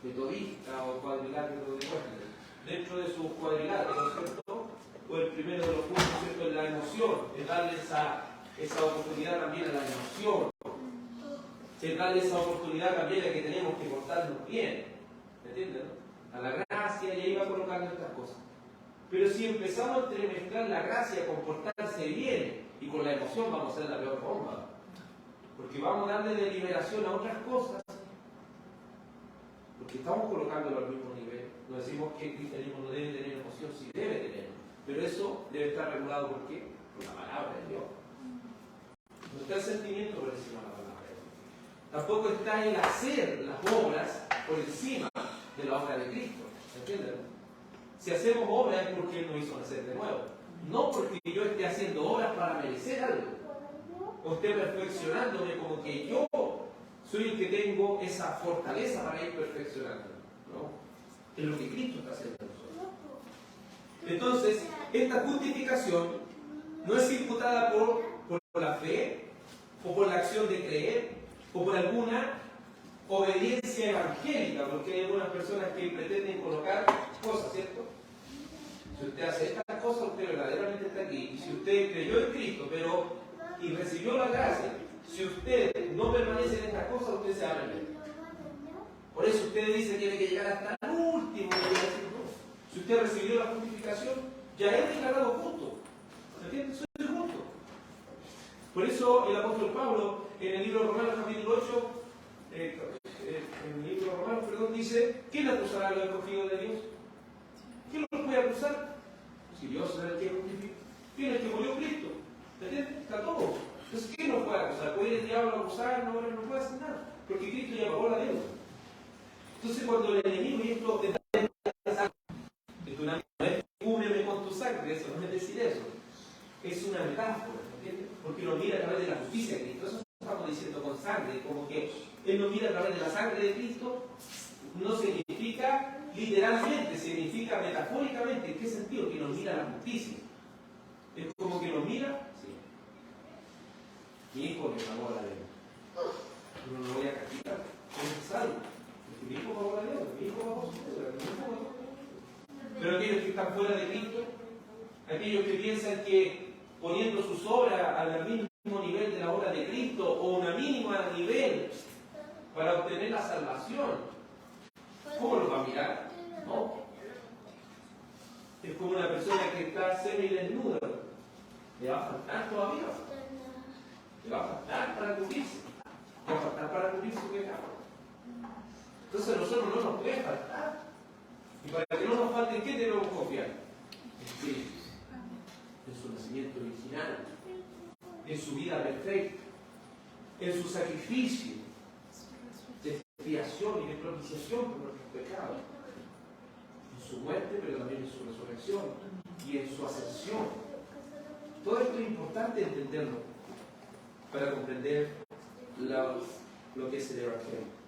metodista o cuadrilátero de Wesley. Dentro de sus cuadriláteros, ¿cierto? Fue el primero de los puntos, ¿cierto? En la emoción, es darle esa oportunidad también a la emoción, es darle esa oportunidad también a que tenemos que portarnos bien, ¿me entienden? A la gracia, y ahí va colocando estas cosas. Pero si empezamos a entremezclar la gracia con portarse bien y con la emoción, vamos a ser la peor bomba, porque vamos a darle de liberación a otras cosas, porque estamos colocándolo al mismo nivel. No decimos que el cristianismo no debe tener emoción, sí debe tener, pero eso debe estar regulado ¿por qué? Por la palabra de Dios. No está el sentimiento por encima de la palabra de Dios. Tampoco está el hacer las obras por encima de la obra de Cristo. ¿Entienden? Si hacemos obras es porque Él nos hizo nacer de nuevo. No porque yo esté haciendo obras para merecer algo. O esté perfeccionándome como que yo soy el que tengo esa fortaleza para ir perfeccionando. ¿No? Es lo que Cristo está haciendo en nosotros. Entonces, esta justificación no es imputada por la fe, o por la acción de creer, o por alguna obediencia evangélica, porque hay algunas personas que pretenden colocar cosas, ¿cierto? Si usted hace estas cosas, usted verdaderamente está aquí. Y si usted creyó en Cristo, y recibió la gracia, si usted no permanece en estas cosas, usted se va a perder. Por eso usted dice que tiene que llegar hasta el último. Si usted recibió la justificación, ya es declarado justo. ¿Se entiende? Soy justo. Por eso el apóstol Pablo, en el libro de Romanos capítulo 8, en el libro de Romanos, dice, ¿quién acusará a los escogidos de Dios? ¿Quién los puede acusar? Si Dios es el que justifica. ¿Quién es el que murió? Cristo. ¿Se entiende? Está todo. Entonces, ¿quién nos puede acusar? ¿Puede ir el diablo a acusar? No puede hacer nada. Porque Cristo ya pagó la deuda. Entonces, cuando el enemigo, y esto te da la sangre, no es cúbreme con tu sangre, eso no es decir eso. Es una metáfora, ¿entiendes? Porque lo mira a través de la justicia de Cristo. Eso estamos diciendo con sangre, como que Él lo mira a través de la sangre de Cristo, no significa literalmente, significa metafóricamente. ¿En qué sentido? Que nos mira la justicia. Es como que nos mira, sí. Mi hijo me pagó la deuda. Yo no lo voy a castigar, es necesario. Mi hijo pagó la deuda, mi hijo pagó su deuda, mi hijo pagó. Pero aquellos que están fuera de Cristo, aquellos que piensan que poniendo sus obras al mismo nivel de la obra de Cristo o una mínima nivel para obtener la salvación, ¿cómo lo va a mirar? ¿No? Es como una persona que está semidesnuda. Le va a faltar todavía. Le va a faltar para cubrirse. Le va a faltar para cubrir su pecado. Entonces a nosotros no nos puede faltar. Y para que no nos falte, ¿en qué debemos confiar? En Cristo. En su nacimiento original. En su vida perfecta. en su sacrificio de expiación y de propiciación por nuestros pecados, en su muerte, pero también en su resurrección y en su ascensión. Todo esto es importante entenderlo para comprender lo que es el Evangelio.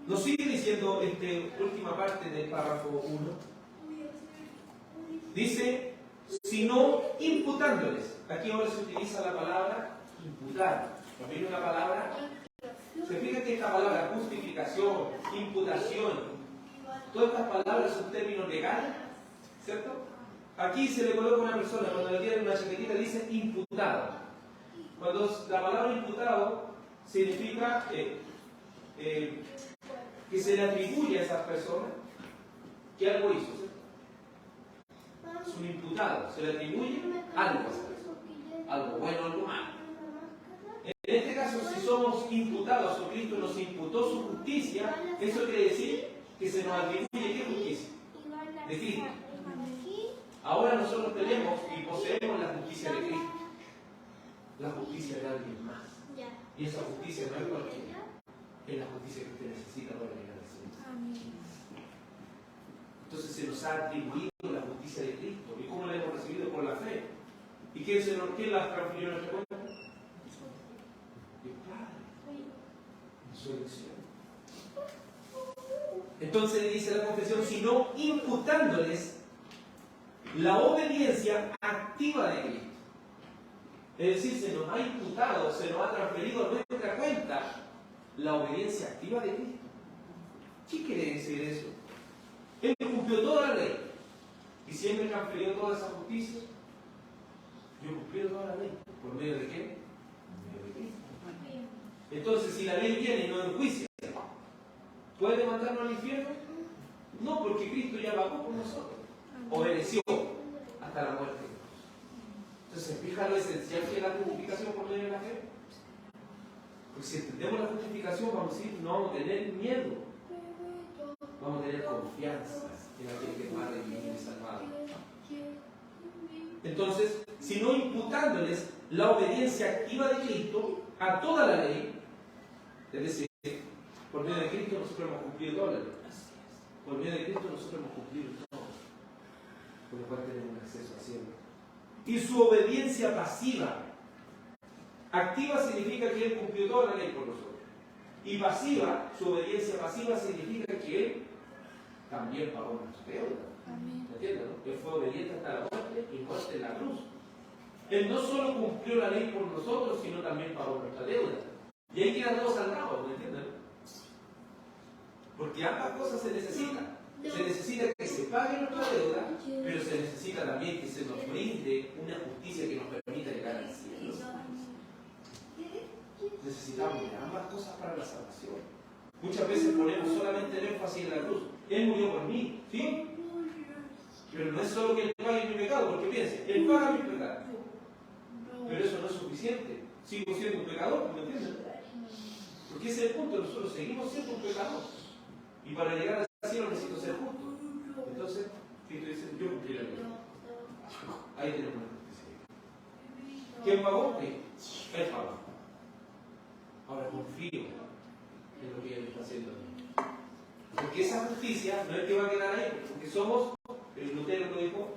Nos sigue diciendo esta última parte del párrafo 1. Dice, sino imputándoles. Aquí ahora se utiliza la palabra imputar. También una palabra, se fija que esta palabra justificación, imputación, todas estas palabras son términos legales, ¿cierto? Aquí se le coloca a una persona, cuando le tienen una chaquetita, dice imputado. Cuando la palabra imputado significa que se le atribuye a esas personas que algo hizo, ¿cierto? Es un imputado, se le atribuye algo a esa persona, algo bueno o algo malo. En este caso, si somos imputados o Cristo nos imputó su justicia, eso quiere decir que se nos atribuye ¿qué justicia? De Cristo. Ahora nosotros tenemos y poseemos la justicia de Cristo, la justicia de alguien más. Y esa justicia no es cualquiera, es la justicia que usted necesita para llegar al Señor. Entonces se nos ha atribuido la justicia de Cristo. ¿Y cómo la hemos recibido? Por la fe. ¿Y quién la transfirió a nuestra cuenta? El Padre. En su elección. Entonces dice la confesión, sino imputándoles la obediencia activa de Cristo. Es decir, se nos ha imputado, se nos ha transferido a nuestra cuenta la obediencia activa de Cristo. ¿Qué quiere decir eso? Él cumplió toda la ley y siempre transfirió toda esa justicia. Yo cumplí toda la ley. ¿Por medio de qué? Por medio de Cristo. Entonces, si la ley viene y nos enjuicia, ¿puede mandarnos al infierno? No, porque Cristo ya pagó por nosotros. Obedeció hasta la muerte. Entonces, fija lo esencial que es la justificación por medio de la fe. Porque si entendemos la justificación, vamos a decir, no vamos a tener miedo. Vamos a tener confianza en aquel que nos ha redimido y salvado. Entonces, sino imputándoles la obediencia activa de Cristo a toda la ley, es decir, por medio de Cristo nosotros hemos cumplido toda la ley. Por medio de Cristo nosotros hemos cumplido todo, por lo cual tenemos acceso al cielo. Y su obediencia pasiva. Activa significa que Él cumplió toda la ley por nosotros. Y pasiva, su obediencia pasiva significa que Él también pagó nuestra deuda. ¿Entiendes? ¿No? Él fue obediente hasta la muerte y muerte en la cruz. Él no solo cumplió la ley por nosotros, sino también pagó nuestra deuda. Y ahí quedan dos salvados, ¿me entiendes? Porque ambas cosas se necesitan. Se necesita que se pague nuestra deuda, pero se necesita también que se nos brinde una justicia que nos permita llegar al cielo. Necesitamos de ambas cosas para la salvación. Muchas veces ponemos solamente el énfasis en la cruz. Él murió por mí, ¿sí? Pero no es solo que Él pague mi pecado, porque piense, Él paga mi pecado. Pero eso no es suficiente. Sigo siendo un pecador, ¿me entiendes? Porque ese es el punto, nosotros seguimos siendo un pecador. Y para llegar al cielo necesito ser justo. Entonces, Cristo dice, yo cumplí la ley. Ahí tenemos la justicia. ¿Quién pagó? Él pagó. Ahora confío en lo que Él está haciendo. Porque esa justicia no es que va a quedar ahí, porque somos, el Lutero lo dijo,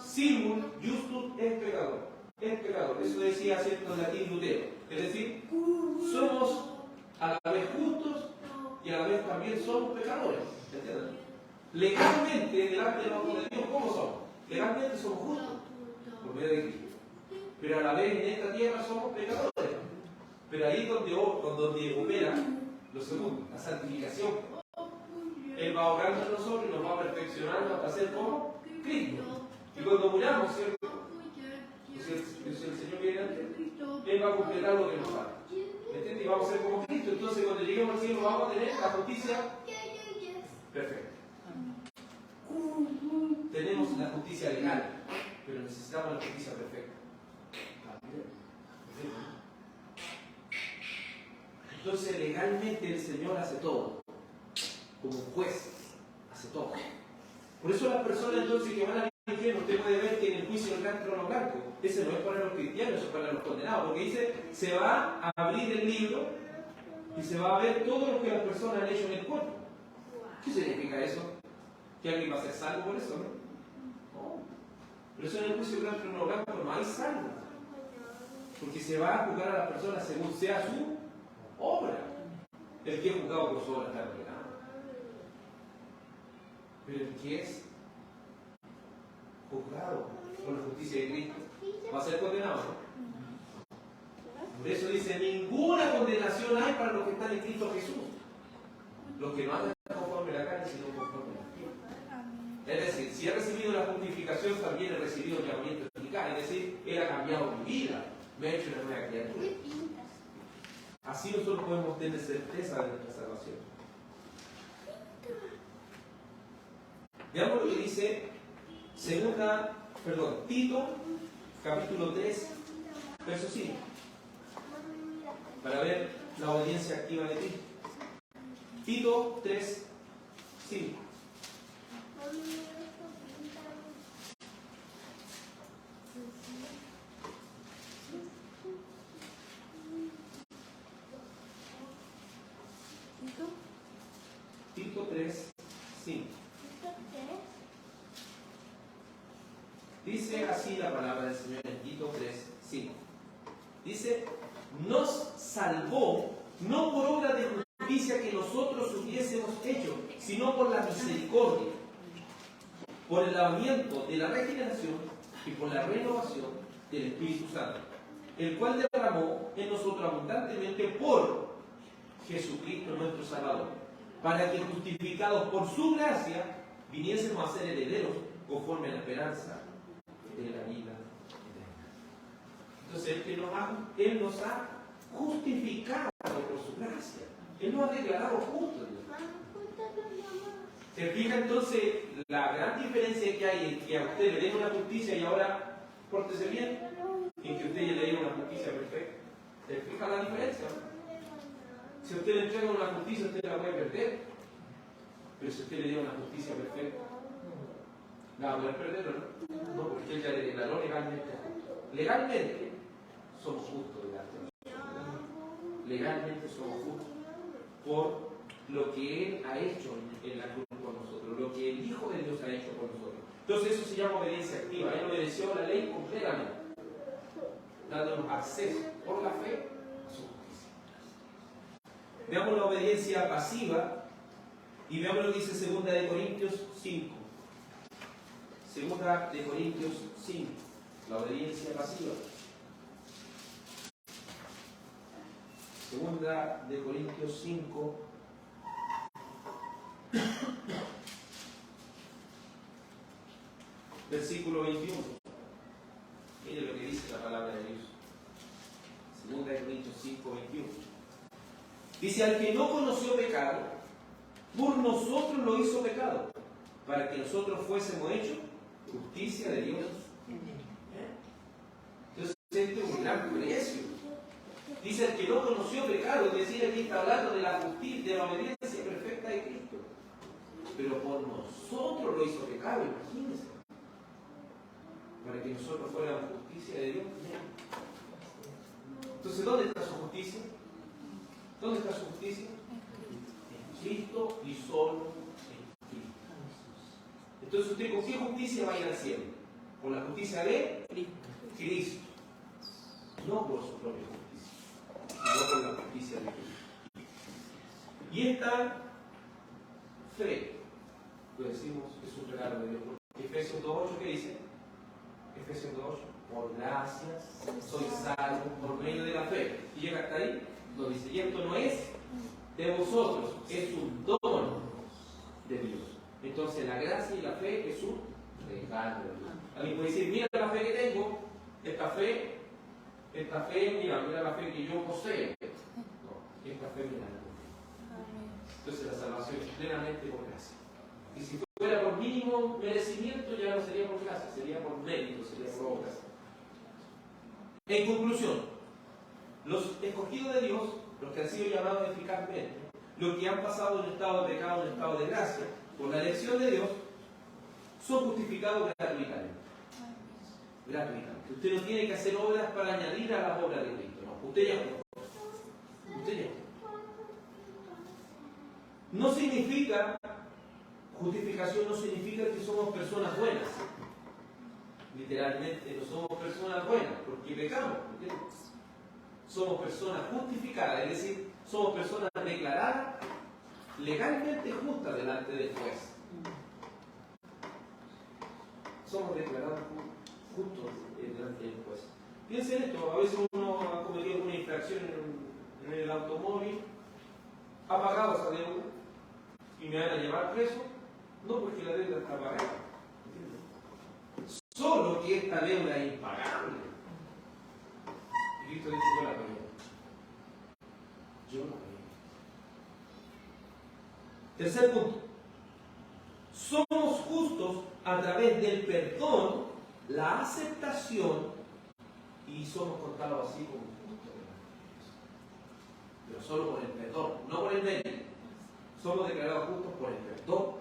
Simul justus es pecador. Es pecador. Eso decía cierto en latín Lutero. Es decir, somos a la vez justos y a la vez también somos pecadores. ¿Entienden? Legalmente, delante de los ojos de Dios, ¿cómo somos? Legalmente somos justos por medio de Cristo. Pero a la vez en esta tierra somos pecadores. Pero ahí es donde opera lo segundo, la santificación. Él va obrando en nosotros y nos va perfeccionando hasta ser como Cristo. Y cuando muramos, ¿cierto? Si el Señor viene antes, Él va a completar lo que nos falta. ¿Me entiendes? Y vamos a ser como Cristo. Entonces, cuando lleguemos al cielo, vamos a tener la justicia perfecta. Tenemos la justicia legal, pero necesitamos la justicia perfecta. Entonces, legalmente el Señor hace todo. Como juez, hace todo. Por eso las personas entonces que van al ingenuo, usted puede ver que en el juicio del gran trono blanco, ese no es para los cristianos, eso es para los condenados, porque dice, se va a abrir el libro y se va a ver todo lo que las personas han hecho en el cuerpo. ¿Qué significa eso? ¿Que alguien va a ser salvo por eso, no? No. Pero eso en el juicio del gran trono blanco no hay salvo. Porque se va a juzgar a las personas según sea su obra. El que es juzgado por su obra está condenado. Pero el que es juzgado por la justicia de Cristo va a ser condenado, ¿no? Por eso dice, ninguna condenación hay para los que están en Cristo Jesús. Los que no andan conforme a la carne, sino conforme a la fe. Es decir, si he recibido la justificación, también he recibido el llamamiento eficaz. Es decir, Él ha cambiado mi vida, me ha hecho una nueva criatura. Así nosotros podemos tener certeza de nuestra salvación. Veamos lo que dice Tito, capítulo 3, verso 5. Para ver la obediencia activa de Cristo. Tito 3, 5. Tito 3, 5. Dice así la palabra del Señor en Tito 3, 5. Dice, nos salvó no por obra de justicia que nosotros hubiésemos hecho, sino por la misericordia, por el lavamiento de la regeneración y por la renovación del Espíritu Santo, el cual derramó en nosotros abundantemente por Jesucristo nuestro Salvador, para que justificados por su gracia viniésemos a ser herederos conforme a la esperanza de la vida eterna. Entonces Él nos ha justificado por su gracia. Él nos ha declarado justos. ¿Se fija entonces la gran diferencia que hay en que a usted le den una justicia y ahora pórtese bien? En que usted le dé una justicia perfecta. ¿Se fija la diferencia? Si usted le entrega una justicia, usted la puede perder. Pero si usted le dio una justicia perfecta, ¿la va a poder perder o no? No, porque Él ya le declaró legalmente. Legalmente somos justos delante de Dios. Legalmente somos justos por lo que Él ha hecho en la cruz por nosotros, lo que el Hijo de Dios ha hecho por nosotros. Entonces eso se llama obediencia activa. Él obedeció la ley completamente, dándonos acceso por la fe a su justicia. Veamos la obediencia pasiva y veamos lo que dice 2 de Corintios 5. 2 de Corintios 5, la obediencia pasiva. 2 de Corintios 5, versículo 21. Mire lo que dice la palabra de Dios. 2 de Corintios 5, 21. Dice, al que no conoció pecado, por nosotros lo hizo pecado, para que nosotros fuésemos hechos justicia de Dios. Entonces, este es un gran precio. Dice, el que no conoció pecado, es decir, aquí está hablando de la justicia, de la obediencia perfecta de Cristo. Pero por nosotros lo hizo pecado, imagínense. Para que nosotros fuéramos justicia de Dios. Entonces, ¿dónde está su justicia? ¿Dónde está su justicia? En Cristo y solo en Cristo. Entonces, ¿usted con qué justicia va a ir al cielo? Con la justicia de Cristo. No por su propia justicia, sino por la justicia de Cristo. Y esta fe, lo decimos, es un regalo de Dios. Efesios 2.8, ¿qué dice? Efesios 2.8, por gracias soy salvo por medio de la fe. Y llega hasta ahí, lo dice, y esto no es de vosotros, es un don de Dios. Entonces la gracia y la fe es un regalo de Dios. Alguien puede decir, mira la fe que tengo, esta fe, mira la fe que yo poseo. No, esta fe me la da. Entonces la salvación es plenamente por gracia. Y si fuera por mínimo merecimiento, ya no sería por gracia, sería por mérito, sería por obras. En conclusión, los escogidos de Dios, los que han sido llamados eficazmente, los que han pasado de un estado de pecado a un estado de gracia, por la elección de Dios, son justificados gratuitamente. Gratuitamente. Usted no tiene que hacer obras para añadir a las obras de Cristo. No, usted ya fue. Usted ya fue. No significa, justificación no significa que somos personas buenas. Literalmente no somos personas buenas, porque pecamos. ¿Entiendes? Somos personas justificadas, es decir, somos personas declaradas legalmente justas delante del juez. Somos declarados justos delante del juez. Piensen esto, a veces uno ha cometido alguna infracción en el automóvil, ha pagado esa deuda y me van a llevar preso, no porque la deuda está pagada, ¿entiendes? Solo que esta deuda es impagable. Y Cristo dice: yo la pagué. Yo la pagué. Tercer punto. Somos justos a través del perdón, la aceptación, y somos contados así como justos. Pero solo por el perdón, no por el mérito. Somos declarados justos por el perdón.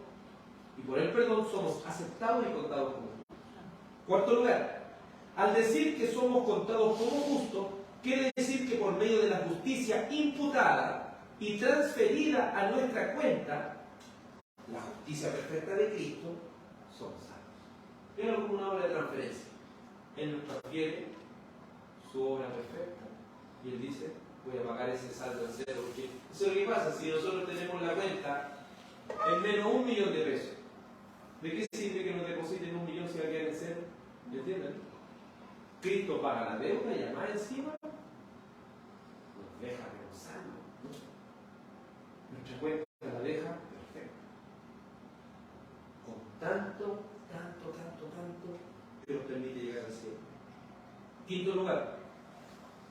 Y por el perdón somos aceptados y contados como justos. Cuarto lugar, al decir que somos contados como justos, quiere decir que por medio de la justicia imputada y transferida a nuestra cuenta, la justicia perfecta de Cristo, somos salvos. Véanlo como una obra de transferencia. Él nos transfiere su obra perfecta y Él dice: voy a pagar ese saldo en cero. Porque eso es lo que pasa si nosotros tenemos la cuenta en menos $1.000.000 de pesos. ¿De qué sirve que nos depositen $1.000.000 si va a quedar en cero? ¿Me entienden? Cristo paga la deuda y además encima nos deja pensando, ¿no? Nuestra cuenta la deja perfecta. Con tanto que nos permite llegar al cielo. Quinto lugar,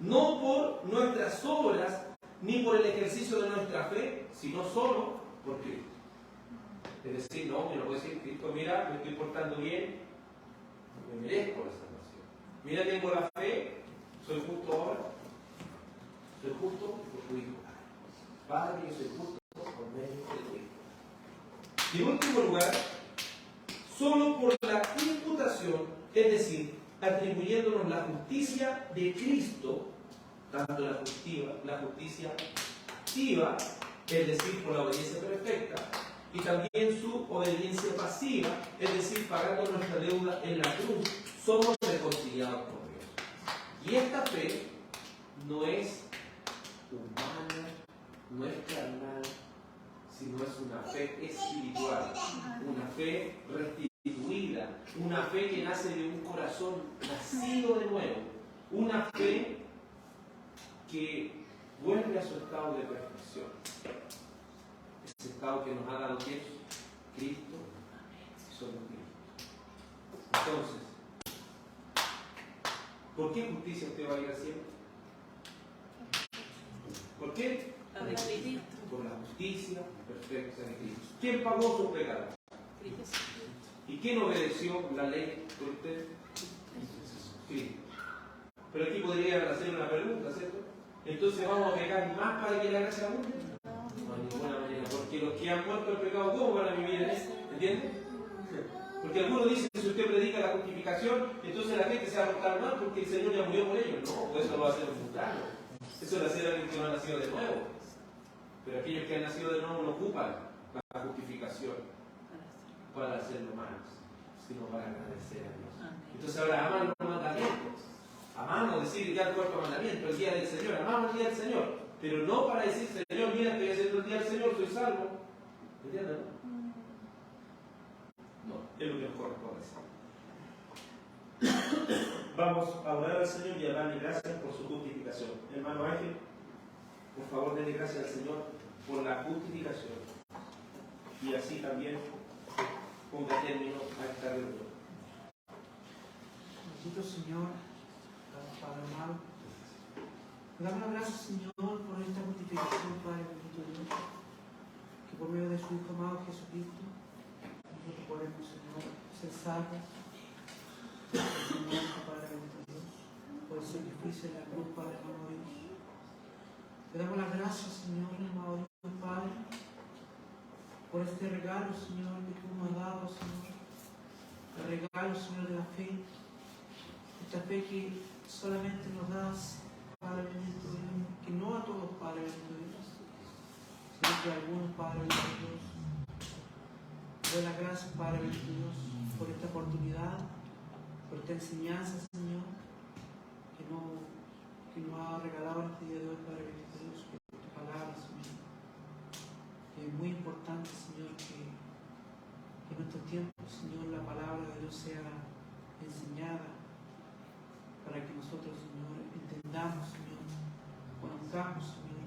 no por nuestras obras ni por el ejercicio de nuestra fe, sino solo por Cristo. Es decir, no, me lo puede decir Cristo: mira, me estoy portando bien, me merezco la salvación. Mira, tengo la fe, soy justo ahora, soy justo por tu Hijo. Padre, yo soy justo por medio de tu Hijo. Y en último lugar, solo por la imputación, es decir, atribuyéndonos la justicia de Cristo, tanto la justicia activa, es decir, por la obediencia perfecta, y también su obediencia pasiva, es decir, pagando nuestra deuda en la cruz, somos reconciliados con Dios. Y esta fe no es humana, no es carnal, sino es una fe espiritual, una fe restituida, una fe que nace de un corazón nacido de nuevo, una fe que vuelve a su estado de perfección. Ese estado que nos ha dado ¿quién? Cristo, y solo Cristo. Entonces, ¿por qué justicia usted va a ir al cielo? ¿Por qué? Por la justicia perfecta de Cristo. ¿Quién pagó sus pecados? ¿Y quién obedeció la ley por usted? Cristo. Pero aquí podría hacer una pregunta, ¿cierto? Entonces, ¿vamos a pecar más para que la gracia abunde? No, de ninguna manera, porque los que han muerto el pecado, ¿cómo van a vivir en eso? ¿Entiendes? Porque algunos dicen que si usted predica la justificación, entonces la gente se va a portar mal porque el Señor ya murió por ellos. No, pues eso lo va a hacer un mundano. Eso lo hace alguien que no ha nacido de nuevo. Pero aquellos que han nacido de nuevo no ocupan la justificación para hacerlo malos, sino para agradecer a Dios. Entonces ahora aman los mandamientos. Amamos decir ya el cuarto mandamiento, el día del Señor. Amamos el día del Señor. Pero no para decir: Señor, mira, estoy haciendo el día del Señor, soy salvo. ¿Entiendes? No, es lo que nos corresponde hacer. Vamos a orar al Señor y a darle gracias por su justificación. Hermano Ángel, por favor, denle gracias al Señor por la justificación. Y así también ponga término a esta reunión. Bendito Señor, Padre amado, te damos las gracias, Señor, por esta justificación, Padre bendito Dios, que por medio de su Hijo amado Jesucristo, nosotros podemos, Señor, ser salvos. Señor, Padre bendito Dios, por el sacrificio de la cruz, Padre amado Dios. Te damos las gracias, Señor, amado Dios, Padre, por este regalo, Señor, que tú nos has dado, Señor, regalo, Señor, de la fe, esta fe que solamente nos das, Padre bendito Dios, que no a todos, Padre bendito Dios, sino que a algunos, Padre bendito Dios. Doy las gracias, Padre bendito Dios, por esta oportunidad, por esta enseñanza, Señor, que nos ha regalado en este día de hoy, Padre bendito Dios, que tu palabra, Señor, que es muy importante, Señor, que en nuestro tiempo, Señor, la palabra de Dios sea enseñada para que nosotros, Señor, entendamos, Señor, conozcamos, Señor,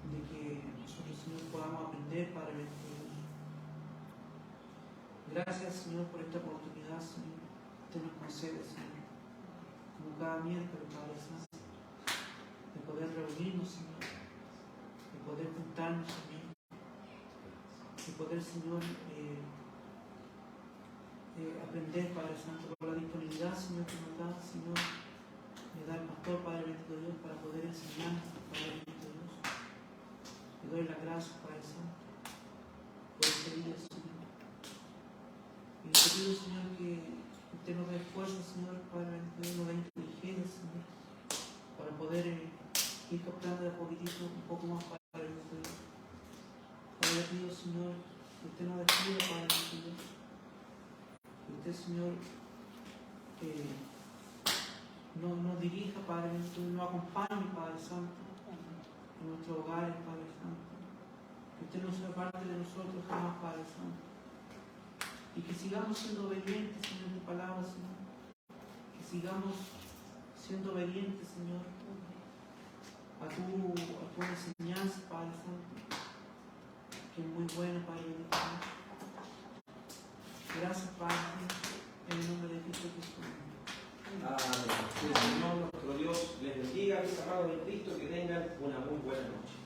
y de que nosotros, Señor, podamos aprender, Padre bendito Dios. Gracias, Señor, por esta oportunidad, Señor, que nos concede, Señor, como cada miércoles, Padre Santo, de poder reunirnos, Señor, de poder juntarnos, Señor, de poder, Señor, aprender, Padre Santo, por la disponibilidad, Señor, que nos da, Señor, me da el pastor, Padre bendito Dios, para poder enseñarnos, Padre bendito Dios. Le doy las gracias, Padre Santo, por este día, Señor. Y te pido, Señor, que usted nos dé fuerza, Señor, Padre bendito Dios, nos dé inteligencia, Señor, para poder ir captando de a poquitito un poco más, Padre bendito Dios. Padre, le pido, Señor, que usted nos despida, Padre bendito Dios. Que usted, Señor, nos dirija, Padre bendito, nos acompañe, Padre Santo, en nuestros hogares, Padre Santo. Que usted no sea parte de nosotros jamás, Padre Santo. Y que sigamos siendo obedientes, Señor, en tu palabra, Señor. Que sigamos siendo obedientes, Señor, a tu enseñanza, Padre Santo, que es muy buena, Padre bendito. Gracias, Padre, en el nombre de Cristo Jesús. Amén. Que el Señor nuestro Dios les bendiga, mis amados en Cristo, que tengan una muy buena noche.